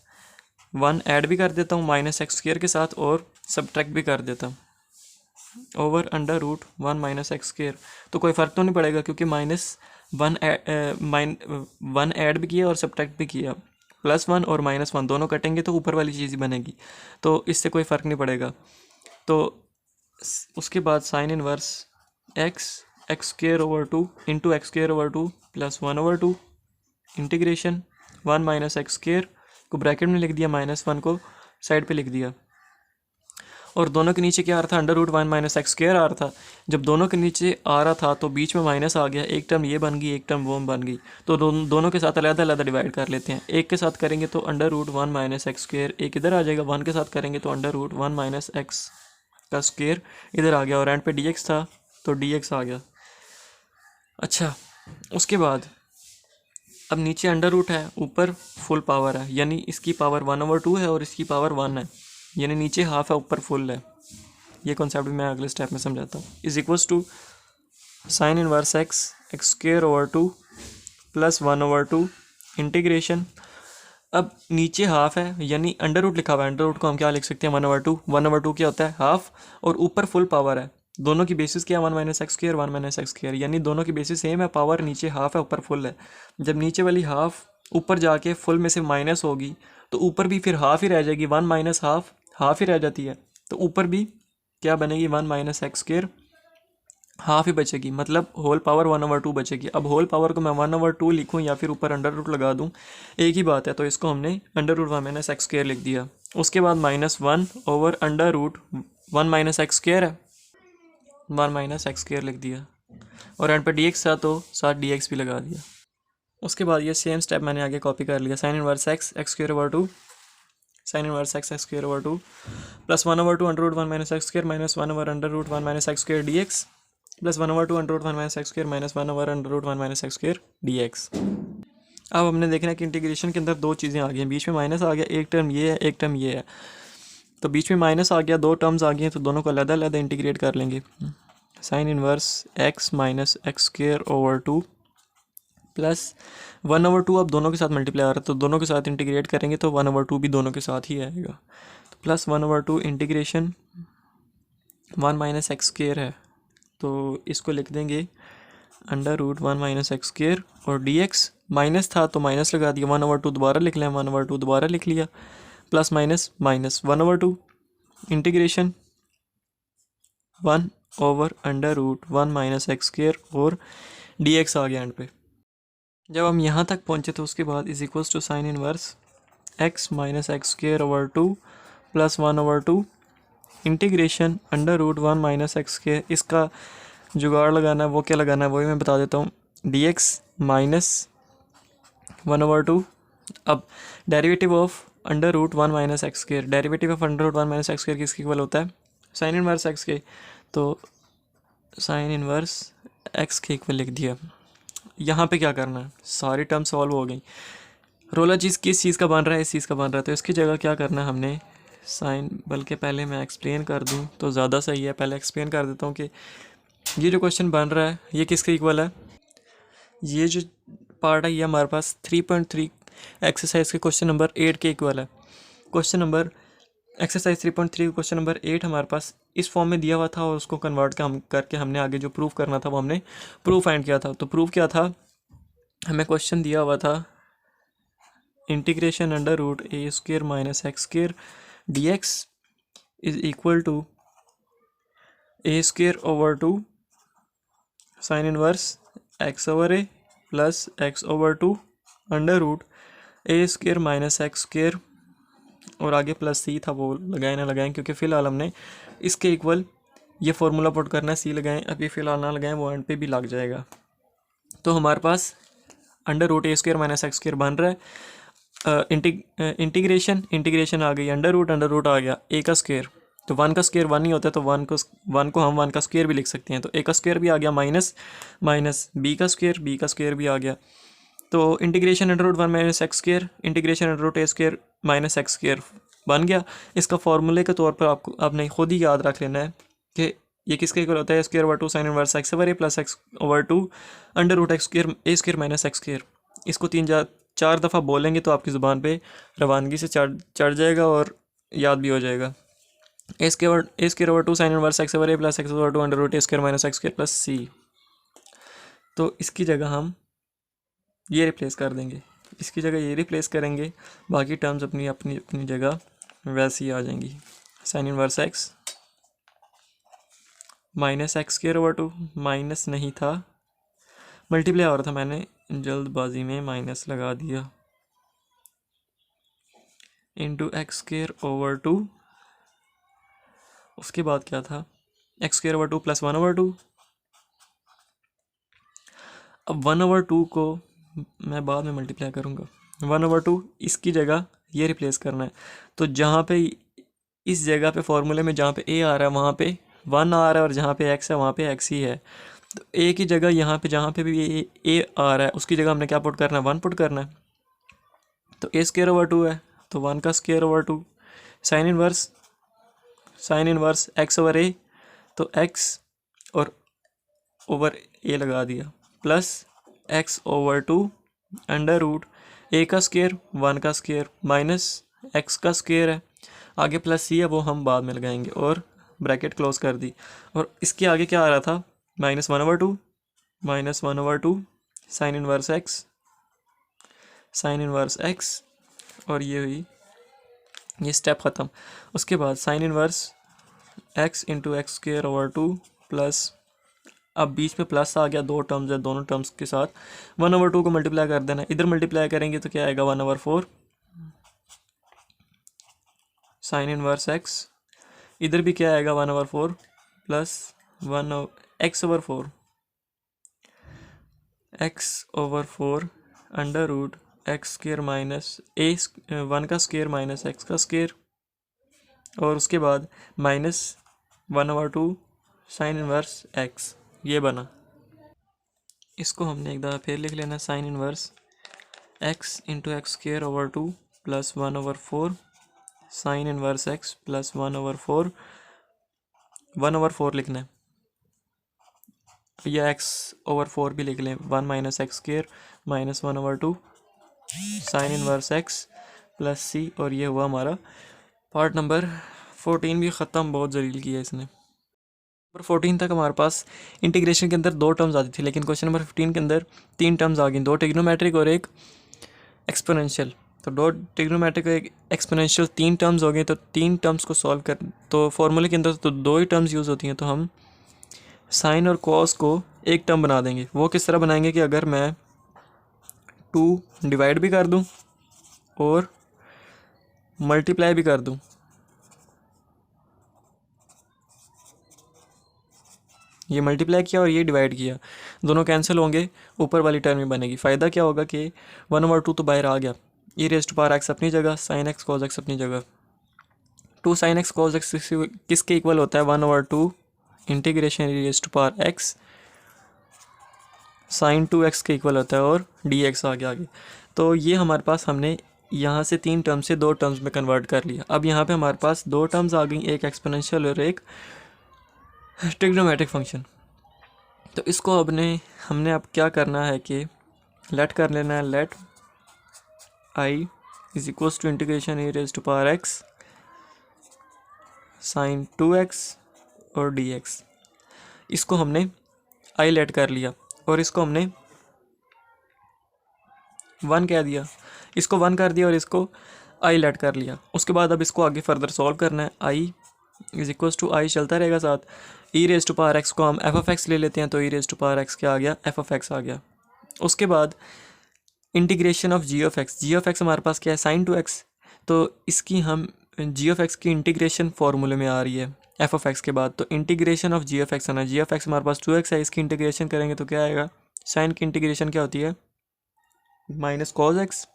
1 ऐड भी कर देता हूँ माइनस एक्स स्क्वायर के साथ, और सब्ट्रैक्ट भी कर देता हूँ ओवर √1 माइनस एक्स स्क्वायर, तो कोई फ़र्क तो नहीं पड़ेगा, क्योंकि -1 ऐड भी किया और सब्ट्रैक्ट भी किया। +1 और -1 दोनों कटेंगे तो ऊपर वाली चीज़ ही बनेगी, तो इससे कोई फ़र्क नहीं पड़ेगा। तो उसके बाद sign inverse x, x square over 2 into x square over 2 plus 1/2 integration 1 minus x square को ब्रैकेट में लिख दिया, -1 को साइड पे लिख दिया, और दोनों के नीचे क्या आ रहा था, √1 माइनस एक्स स्क्वायर आ रहा था। जब दोनों के नीचे आ रहा था तो बीच में माइनस आ गया, एक टर्म ये बन गई, एक टर्म वो बन गई, तो दोनों के साथ अलग अलग डिवाइड कर लेते हैं। एक के साथ करेंगे तो √1 माइनस एक्स स्क्वायर एक इधर आ जाएगा, 1 के साथ करेंगे तो √1 माइनस एक्स का स्क्वायर इधर आ गया, और एंड पे डी एक्स था तो डी एक्स आ गया। अच्छा, उसके बाद अब नीचे √ है, ऊपर फुल पावर है, यानी इसकी पावर 1/2 है और इसकी पावर 1 है, यानी नीचे हाफ है ऊपर फुल है। ये कॉन्सेप्ट भी मैं अगले स्टेप में समझाता हूँ। Is equals to sine inverse x x square over 2 plus 1 over 2 integration. अब नीचे हाफ है यानी अंडर रूट लिखा हुआ है, अंडर रूट को हम क्या लिख सकते हैं 1 ओवर 2। 1 ओवर 2 क्या होता है हाफ, और ऊपर फुल पावर है। दोनों की बेसिस क्या है 1 minus x square 1 minus x square, यानी दोनों की बेसिस सेम है, पावर नीचे हाफ है ऊपर फुल है। जब नीचे वाली हाफ ऊपर जाके फुल में से माइनस होगी तो ऊपर भी फिर हाफ ही रह जाएगी, 1 माइनस हाफ ही रह जाती है। तो ऊपर भी क्या बनेगी 1 माइनस एक्स स्क्वायर हाफ ही बचेगी, मतलब होल पावर 1 ओवर 2 बचेगी। अब होल पावर को मैं 1 ओवर 2 लिखूँ या फिर ऊपर अंडर रूट लगा दूँ, एक ही बात है। तो इसको हमने under root 1 minus x square लिख दिया। उसके बाद minus 1 over under root 1 minus x square है, 1 माइनस एक्स स्क्वायर लिख दिया, और एंड पर डी एक्स था तो साथ डी एक्स भी लगा दिया। उसके बाद ये सेम स्टेप मैंने आगे कॉपी कर लिया। Sine inverse x x square over 2 sine inverse x x square over 2 plus 1 over 2 under root 1 minus x square minus 1 over under root 1 minus x square d x plus 1 over 2 under root 1 minus x square minus 1 over under root 1 minus x square d x. अब हमने देखना है कि इंटीग्रेशन के अंदर दो चीज़ें आ गई हैं, बीच में माइनस आ गया, एक टर्म ये है एक टर्म ये है। तो बीच में माइनस आ गया, दो टर्म्स आ गई हैं, तो दोनों को अलग अलग इंटीग्रेट कर लेंगे। Sign inverse x minus x square over 2 plus 1 over 2 अब दोनों के साथ मल्टीप्लाई आ रहा है, तो दोनों के साथ इंटीग्रेट करेंगे तो 1 ओवर 2 भी दोनों के साथ ही आएगा। तो plus 1 over 2 integration 1 minus x square है, तो इसको लिख देंगे under root 1 minus x square, और डी एक्स माइनस था तो माइनस लगा दिया, 1 ओवर 2 दोबारा लिख लें, 1 ओवर 2 दोबारा लिख लिया, plus minus minus 1 over 2 integration 1 over under root 1 minus x square, और डी एक्स आ गया एंड पे। जब हम यहाँ तक पहुँचे तो उसके बाद is equals to sine inverse x minus x square over 2 plus 1 over 2 integration under root 1 minus x square. इसका जुगाड़ लगाना है, वो क्या लगाना है वही मैं बता देता हूँ। डी एक्स माइनस 1 ओवर 2, अब derivative of under root 1 minus x square, derivative of under root 1 minus x square किसके इक्वल होता है साइन इनवर्स एक्स के, तो साइन इनवर्स एक्स के इक्वल लिख दिया। यहाँ पे क्या करना है, सारी टर्म सॉल्व हो गई। रोलर चीज़ किस चीज़ का बन रहा है, इस चीज़ का बन रहा है, तो इसकी जगह क्या करना है हमने साइन, बल्कि पहले मैं एक्सप्लेन कर दूँ तो ज़्यादा सही है। पहले एक्सप्लेन कर देता हूँ कि ये जो क्वेश्चन बन रहा है ये किसके इक्वल है। ये जो पार्ट है ये हमारे पास 3.3 एक्सरसाइज के क्वेश्चन नंबर 8 के इक्वल है। Question number exercise 3.3 question number 8 हमारे पास इस फॉर्म में दिया हुआ था, और उसको कन्वर्ट करके हमने आगे जो प्रूफ करना था वो हमने प्रूफ फाइंड किया था। तो प्रूफ क्या था, हमें क्वेश्चन दिया हुआ था integration under root a square minus x square d x is equal to a square over 2 sine inverse x over a plus x over 2 under root a square minus x square, और आगे प्लस सी था वो लगाए ना लगाएं, क्योंकि फ़िलहाल हमने इसके इक्वल ये फार्मूला पुट करना है, सी लगाएं, अभी फ़िलहाल ना लगाएं, वो एंड पे भी लग जाएगा। तो हमारे पास under root a square minus x square बन रहा है। इंटीग्रेशन आ गई, अंडर रूट आ गया ए का स्क्वायर, तो 1 का स्क्वायर 1 ही होता है, तो 1 को हम 1 का स्क्वायर भी लिख सकते हैं। तो ए का स्क्वायर भी आ गया माइनस माइनस बी का स्क्वायर भी आ गया। तो integration under root 1 minus x square integration under root a square minus x square बन गया। इसका फॉर्मूले के तौर पर आपने खुद ही याद रख लेना है कि ये किसके इक्वल होता है square over 2 sine inverse x over a plus x over 2 under root x square a square minus x square. इसको 3-4 दफ़ा बोलेंगे तो आपकी ज़ुबान पे रवानगी से चढ़ जाएगा और याद भी हो जाएगा। A square over 2 sine inverse x over a plus x over 2 under root a square minus x square plus c. तो इसकी जगह हम ये रिप्लेस कर देंगे, इसकी जगह ये रिप्लेस करेंगे, बाकी टर्म्स अपनी अपनी अपनी जगह वैसे ही आ जाएंगी। Sign inverse x minus x square over 2, minus नहीं था मल्टीप्लाई हो रहा था, मैंने जल्दबाजी में माइनस लगा दिया, इंटू एक्स स्क्वायर ओवर 2, उसके बाद क्या था x square over 2 plus 1 over 2। अब 1 ओवर 2 को मैं बाद में मल्टीप्लाई करूँगा, 1 ओवर 2 इसकी जगह ये रिप्लेस करना है। तो जहाँ पे इस जगह पे फॉर्मूले में जहाँ पे ए आ रहा है वहाँ पे 1 आ रहा है, और जहाँ पे एक्स है वहाँ पे एक्स ही है। तो ए की जगह यहाँ पे जहाँ पे भी ए आ रहा है उसकी जगह हमने क्या पुट करना है 1 पुट करना है। तो ए स्क्वायर ओवर 2 है तो 1 का square over 2 sine inverse sine inverse x over a, तो एक्स और ओवर ए लगा दिया, plus x over 2 under root a का स्क्वायर 1 का स्क्वायर माइनस एक्स का स्क्वायर है, आगे प्लस सी है वो हम बाद में लगाएंगे, और ब्रैकेट क्लोज कर दी। और इसके आगे क्या आ रहा था, -1/2 साइन इनवर्स एक्स, और ये हुई ये स्टेप ख़त्म। उसके बाद sign inverse x into x square over 2 plus, अब बीच में प्लस आ गया, दो टर्म्स है, दोनों टर्म्स के साथ 1/2 को मल्टीप्लाई कर देना, इधर मल्टीप्लाई करेंगे तो क्या आएगा 1/4 साइन इनवर्स एक्स, इधर भी क्या आएगा 1/4 plus 1/4 under root x square minus a 1 का स्क्र माइनस एक्स का स्क्र, और उसके बाद -1/2 साइन इनवर्स एक्स, ये बना। इसको हमने एक दफ़ा फिर लिख लेना, sign inverse x into x square over 2 plus 1/4 sign inverse x plus 1/4 लिखना है, या एक्स ओवर 4 भी लिख लें, 1 minus x square minus 1/2 sine inverse x plus c, और ये हुआ हमारा पार्ट नंबर 14 भी ख़त्म। बहुत जलील किया इसने। नंबर 14 तक हमारे पास इंटीग्रेशन के अंदर 2 टर्म्स आती थी, लेकिन क्वेश्चन नंबर 15 के अंदर 3 टर्म्स आ गई, 2 ट्रिग्नोमेट्रिक और एक एक्सपोनेंशियल। तो 2 ट्रिग्नोमेट्रिक और एक एक्सपोनेंशियल 3 टर्म्स हो गए, तो 3 टर्म्स को सॉल्व कर, तो फॉर्मूले के अंदर तो 2 ही टर्म्स यूज़ होती हैं, तो हम साइन और कॉस को एक टर्म बना देंगे। वो किस तरह बनाएंगे कि अगर मैं 2 डिवाइड भी कर दूं और मल्टीप्लाई भी कर दूं, ये मल्टीप्लाई किया और ये डिवाइड किया, दोनों कैंसिल होंगे, ऊपर वाली टर्म ही बनेगी। फ़ायदा क्या होगा कि 1/2 तो बाहर आ गया, e raise to power x अपनी जगह, साइन एक्स कॉस एक्स अपनी जगह। 2 साइन एक्स कॉस एक्स किसके इक्वल होता है, 1/2 integration e raise to power x sine 2x के इक्वल होता है, और dx आ गया आगे। तो ये हमारे पास, हमने यहाँ से 3 टर्म से 2 टर्म्स में कन्वर्ट कर लिया। अब यहाँ पे हमारे पास 2 टर्म्स आ गई, एक एक्सपोनेंशियल और एक ट्रिग्नोमेट्रिक फंक्शन। तो इसको हमने अब क्या करना है कि लेट कर लेना है, let i is equals to integration e raise to power x sine 2x और dx। इसको हमने आई लेट कर लिया और इसको हमने 1 कह दिया, इसको 1 कर दिया और इसको आई लेट कर लिया। उसके बाद अब इसको आगे फर्दर सॉल्व करना है, i is equals to i चलता रहेगा साथ, e raise to power x को हम एफ ऑफ एक्स ले लेते हैं, तो e raise to power x क्या आ गया, एफ ऑफ एक्स आ गया। उसके बाद integration of g of x हमारे पास क्या है, साइन 2x, तो इसकी हम जी ऑफ एक्स की इंटीग्रेशन फार्मूले में आ रही है एफ ऑफ एक्स के बाद, तो integration of g of x आना, जी ऑफ एक्स हमारे पास 2x है, इसकी इंटीग्रेशन करेंगे तो क्या आएगा, साइन की इंटीग्रेशन क्या होती है, minus cos x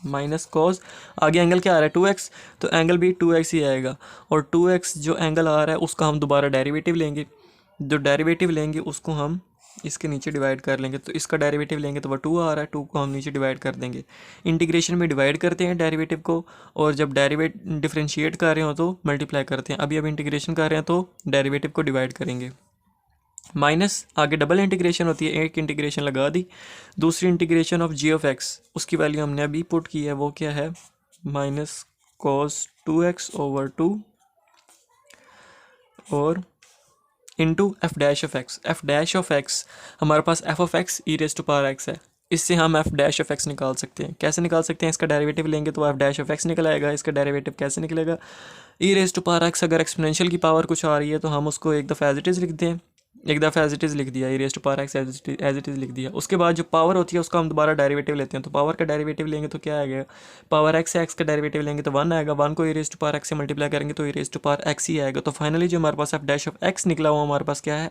minus cause, आगे एंगल क्या आ रहा है 2x, तो एंगल भी 2x ही आएगा, और 2x जो एंगल आ रहा है उसका हम दोबारा डेरिवेटिव लेंगे, जो डेरिवेटिव लेंगे उसको हम इसके नीचे डिवाइड कर लेंगे, तो इसका डेरिवेटिव लेंगे तो वह 2 आ रहा है, 2 को हम नीचे डिवाइड कर देंगे। इंटीग्रेशन में डिवाइड करते हैं डेरिवेटिव को, और जब डिफरेंशिएट कर रहे हो तो मल्टीप्लाई करते हैं। अब इंटीग्रेशन कर रहे हैं तो डेरिवेटिव को डिवाइड करेंगे। माइनस आगे डबल इंटीग्रेशन होती है, एक इंटीग्रेशन लगा दी, दूसरी integration of g of x, उसकी वैल्यू हमने अभी पुट की है, वो क्या है, माइनस कॉस 2x ओवर 2 और into f dash of x हमारे पास f of x e raise to power x है, इससे हम एफ डैश ऑफ एक्स निकाल सकते हैं। कैसे निकाल सकते हैं, इसका डेरिवेटिव लेंगे तो एफ डैश ऑफ एक्स निकल आएगा। इसका डेरिवेटिव कैसे निकलेगा, e raise to power x अगर एक्सपोनेंशियल की पावर कुछ आ रही है तो हम उसको एक दफ़ा एज इट इज़ लिख दें, एक दफ़ा एज इट इज़ लिख दिया, e raise to power x as it is लिख दिया। उसके बाद जो पावर होती है उसका हम दोबारा डेरिवेटिव लेते हैं, तो पावर का डेरिवेटिव लेंगे तो क्या आएगा, पावर एक्स है, एक्स का डेरिवेटिव लेंगे तो 1 आएगा, 1 को e raise to power x से मल्टीप्लाई करेंगे तो e raise to power x ही आएगा। तो फाइनली जो हमारे पास एफ डैश ऑफ एक्स निकला हुआ हमारे पास क्या है,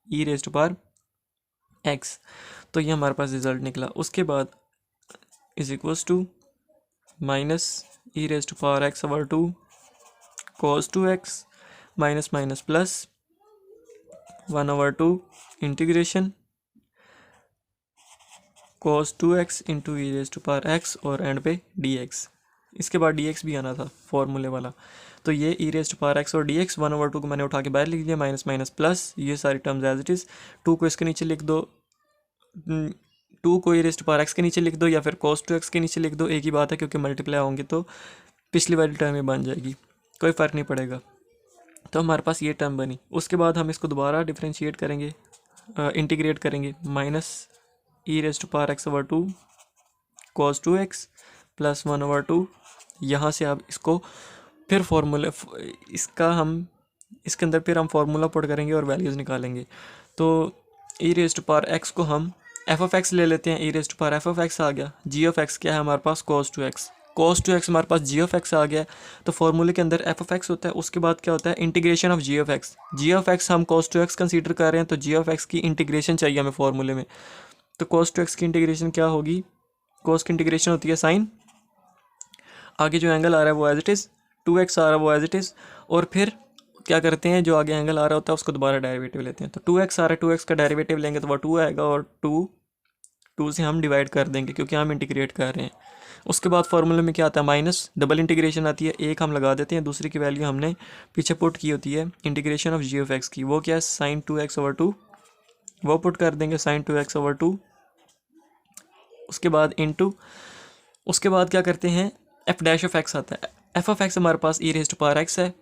e raise to power x. तो ये हमारे पास रिजल्ट निकला। उसके बाद is equals to minus e raise to power x over 2 cos 2x minus minus plus 1/2 integration cos 2x into e raise to power x और एंड पे dx। इसके बाद डी एक्स भी आना था फॉर्मूले वाला। तो ये ई रेस्ट पावर एक्स और डी एक्स 1/2 को मैंने उठा के बाहर लिख दिया, माइनस माइनस प्लस, ये सारी टर्म्स एज इट इज़। 2 को इसके नीचे लिख दो, 2 को ई रेस्ट पावर एक्स के नीचे लिख दो या फिर cos 2x के नीचे लिख दो, एक ही बात है, क्योंकि मल्टीप्लाई होंगे तो पिछली वाली टर्म में बन जाएगी, कोई फ़र्क नहीं पड़ेगा। तो हमारे पास ये टर्म बनी। उसके बाद हम इसको दोबारा डिफ्रेंशिएट करेंगे, इंटीग्रेट करेंगे, minus e rest power x over 2 cos 2x plus 1/2। यहाँ से आप इसको फिर फार्मूले इसका हम इसके अंदर फिर हम फार्मूला पुट करेंगे और वैल्यूज़ निकालेंगे। तो ई रेस्ट पावर एक्स को हम एफ ऑफ एक्स ले लेते हैं, e rest power f of x आ गया, जी ऑफ एक्स क्या है हमारे पास cos 2x, cos 2x हमारे पास जी ऑफ एक्स आ गया। तो फार्मूले के अंदर एफ ऑफ एक्स होता है, उसके बाद क्या होता है integration of g of x. G of x हम cos 2x कंसीडर कर रहे हैं, तो जी ऑफ एक्स की इंटीग्रेशन चाहिए हमें फार्मूले में। तो cos 2x की इंटीग्रेशन क्या होगी, cos की इंटीग्रेशन होती है साइन, आगे जो एंगल आ रहा है वो एज इट इज़, 2x आ रहा है वो एज इट इज़, और फिर क्या करते हैं जो आगे एंगल आ रहा होता है उसको दोबारा डेरिवेटिव लेते हैं। तो 2x आ रहा है, 2x का डेरिवेटिव लेंगे तो वो 2 आएगा, और 2 से हम डिवाइड कर देंगे क्योंकि हम इंटीग्रेट कर रहे हैं। उसके बाद फार्मूले में क्या आता है, माइनस, डबल इंटीग्रेशन आती है, एक हम लगा देते हैं, दूसरी की वैल्यू हमने पीछे पुट की होती है integration of g of x की, वो क्या है साइन 2x/2, वो पुट कर देंगे साइन 2x/2। उसके बाद इनटू, उसके बाद क्या करते हैं एफ डैश ऑफ एक्स आता है। एफ ऑफ एक्स हमारे पास ई रेज़्ड टू पावर एक्स है,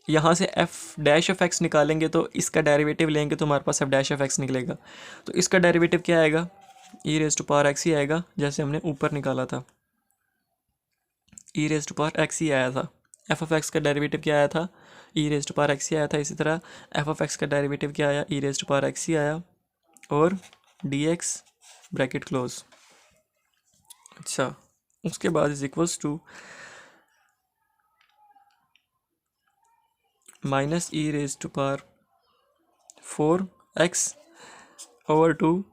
यहाँ से एफ डैश ऑफ एक्स निकालेंगे तो इसका डेरिवेटिव लेंगे तो हमारे पास एफ डैश ऑफ एक्स निकलेगा। तो इसका डेरिवेटिव क्या आएगा, ई रेज़्ड टू पावर एक्स ही आएगा, जैसे हमने ऊपर निकाला था, ई रेज़्ड टू पावर एक्स ही आया था। एफ ऑफ एक्स का डेरिवेटिव क्या आया था, ई रेज़्ड टू पावर एक्स ही आया था। इसी तरह एफ ऑफ एक्स का डेरिवेटिव क्या आया, ई रेज़्ड टू पावर एक्स ही आया, और डी एक्स ब्रैकेट क्लोज। अच्छा, उसके बाद is equals to minus e raise to power 4x/2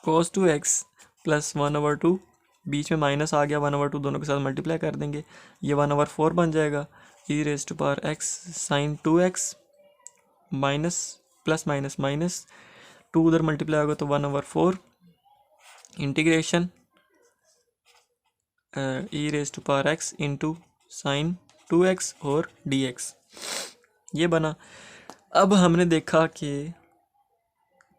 cos 2x plus 1/2, बीच में माइनस आ गया, 1/2 दोनों के साथ मल्टीप्लाई कर देंगे, ये 1/4 बन जाएगा। E raise to power x sine 2x minus plus minus minus 2 उधर मल्टीप्लाई होगा तो 1/4 integration e raise to power x into sine 2x और dx, ये बना। अब हमने देखा कि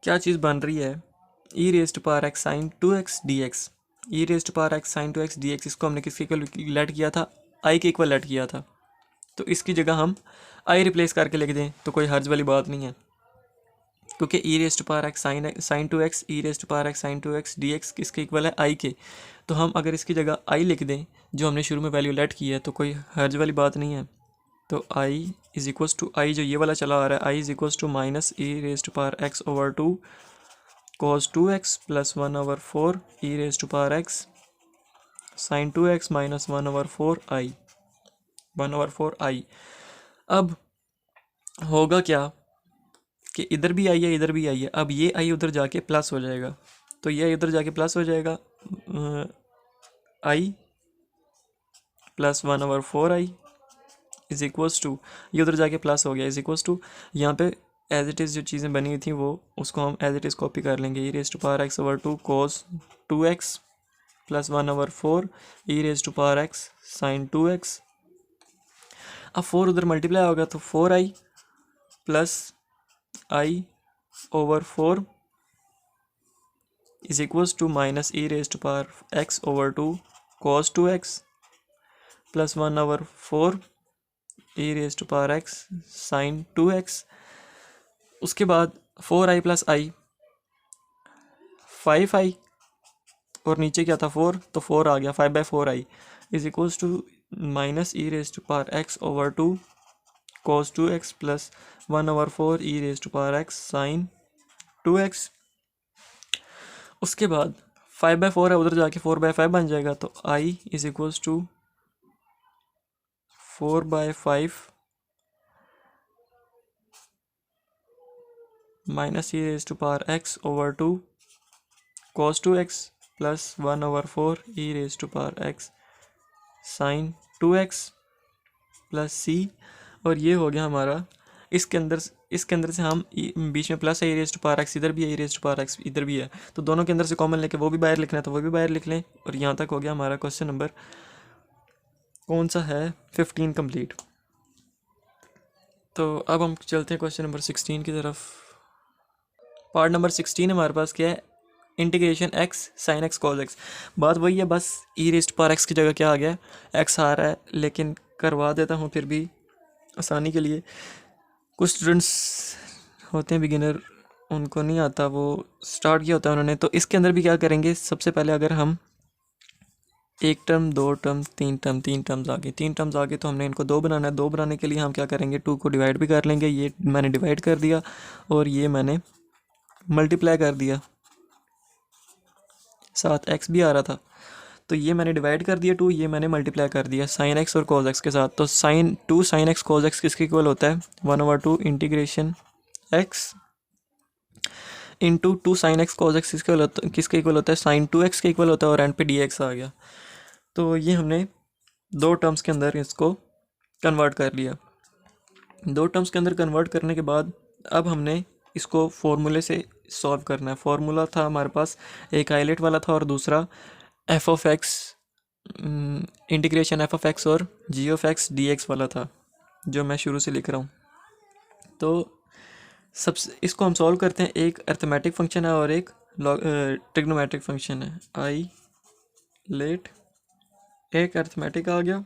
क्या चीज़ बन रही है, e raise to power x sine 2x dx, e raise to power x sine 2x dx, इसको हमने किसके इक्वल लेट किया था, आई के इक्वल लेट किया था। तो इसकी जगह हम आई रिप्लेस करके लिख दें तो कोई हर्ज वाली बात नहीं है, क्योंकि e raise to power x sine 2x, e raise to power x sine 2x dx किसके इक्वल है, आई के। तो हम अगर इसकी जगह आई लिख दें जो हमने शुरू में वैल्यू लेट की है तो कोई हर्ज वाली बात नहीं है। तो i is equals to, i जो ये वाला चला आ रहा है, i is equals to minus e raise to power x/2 cos 2x plus 1/4 e raise to power x sine 2x minus 1/4 i। अब होगा क्या कि इधर भी आई है इधर भी आई है, अब ये आई उधर जाके प्लस हो जाएगा, तो ये उधर जाके प्लस हो जाएगा, i plus 1/4i is equals to, ये उधर जाके प्लस हो गया, इज इक्वल्स टू, यहाँ पे एज इट इज़ जो चीज़ें बनी हुई थी वो उसको हम एज इट इज़ कॉपी कर लेंगे, e raise to power x/2 cos 2x plus 1/4 e raise to power x sine 2x। अब 4 उधर मल्टीप्लाई होगा तो 4i plus i/4 is equals to minus e raise to power x/2 cos 2x plus 1/4 e raise to power x sine 2x। उसके बाद 4i प्लस i 5i, और नीचे क्या था 4, तो 4 आ गया, 5/4i is equals to minus e raise to power x/2 cos 2x plus 1/4 e raise to power x sine 2x। उसके बाद 5/4 है, उधर जाके 4/5 बन जाएगा, तो i is equals to 4/5 minus e raise to power x/2 cos 2x plus 1/4 e raise to power x sine 2x plus c, और ये हो गया हमारा। इसके अंदर से हम बीच में प्लस है, e raise to power x इधर भी है, e raise to power x इधर भी है, तो दोनों के अंदर से कॉमन लेके वो भी बाहर लिखना है तो वो भी बाहर लिख लें। और यहाँ तक हो गया हमारा क्वेश्चन नंबर कौन सा है 15 कंप्लीट। तो अब हम चलते हैं क्वेश्चन नंबर 16 की तरफ। पार्ट नंबर 16 हमारे पास क्या है, integration x sign x cos x. बात वही है, बस ई रेस्ट पावर एक्स की जगह क्या आ गया, एक्स आ रहा है, लेकिन करवा देता हूँ फिर भी आसानी के लिए। कुछ स्टूडेंट्स होते हैं बिगिनर, उनको नहीं आता, वो स्टार्ट किया होता है उन्होंने। तो इसके अंदर भी क्या करेंगे, सबसे पहले अगर हम एक टर्म, दो टर्म, तीन टर्म, तीन टर्म्स आ गए तो हमने इनको दो बनाना है। दो बनाने के लिए हम क्या करेंगे, टू को डिवाइड भी कर लेंगे। ये मैंने डिवाइड कर दिया और ये मैंने मल्टीप्लाई कर दिया, साथ एक्स भी आ रहा था तो ये मैंने डिवाइड कर दिया टू, ये मैंने मल्टीप्लाई कर दिया साइन एक्स और कॉस एक्स के साथ। तो साइन एक्स कॉस एक्स किसके इक्वल होता है, 1/2 integration x into two sine x cos x किसके इक्वल होता है, साइन 2x के इक्वल होता है, और एंड पे dx आ गया। तो ये हमने दो टर्म्स के अंदर इसको कन्वर्ट कर लिया। दो टर्म्स के अंदर कन्वर्ट करने के बाद अब हमने इसको फॉर्मूले से सॉल्व करना है। फॉर्मूला था हमारे पास, एक आइलेट वाला था और दूसरा F of x integration f of x और g of x d x वाला था, जो मैं शुरू से लिख रहा हूँ। तो सबसे इसको हम सॉल्व करते हैं। एक अर्थमेटिक फंक्शन है और एक ट्रिग्नोमेट्रिक फंक्शन है। आई लेट एक अर्थमेटिक आ गया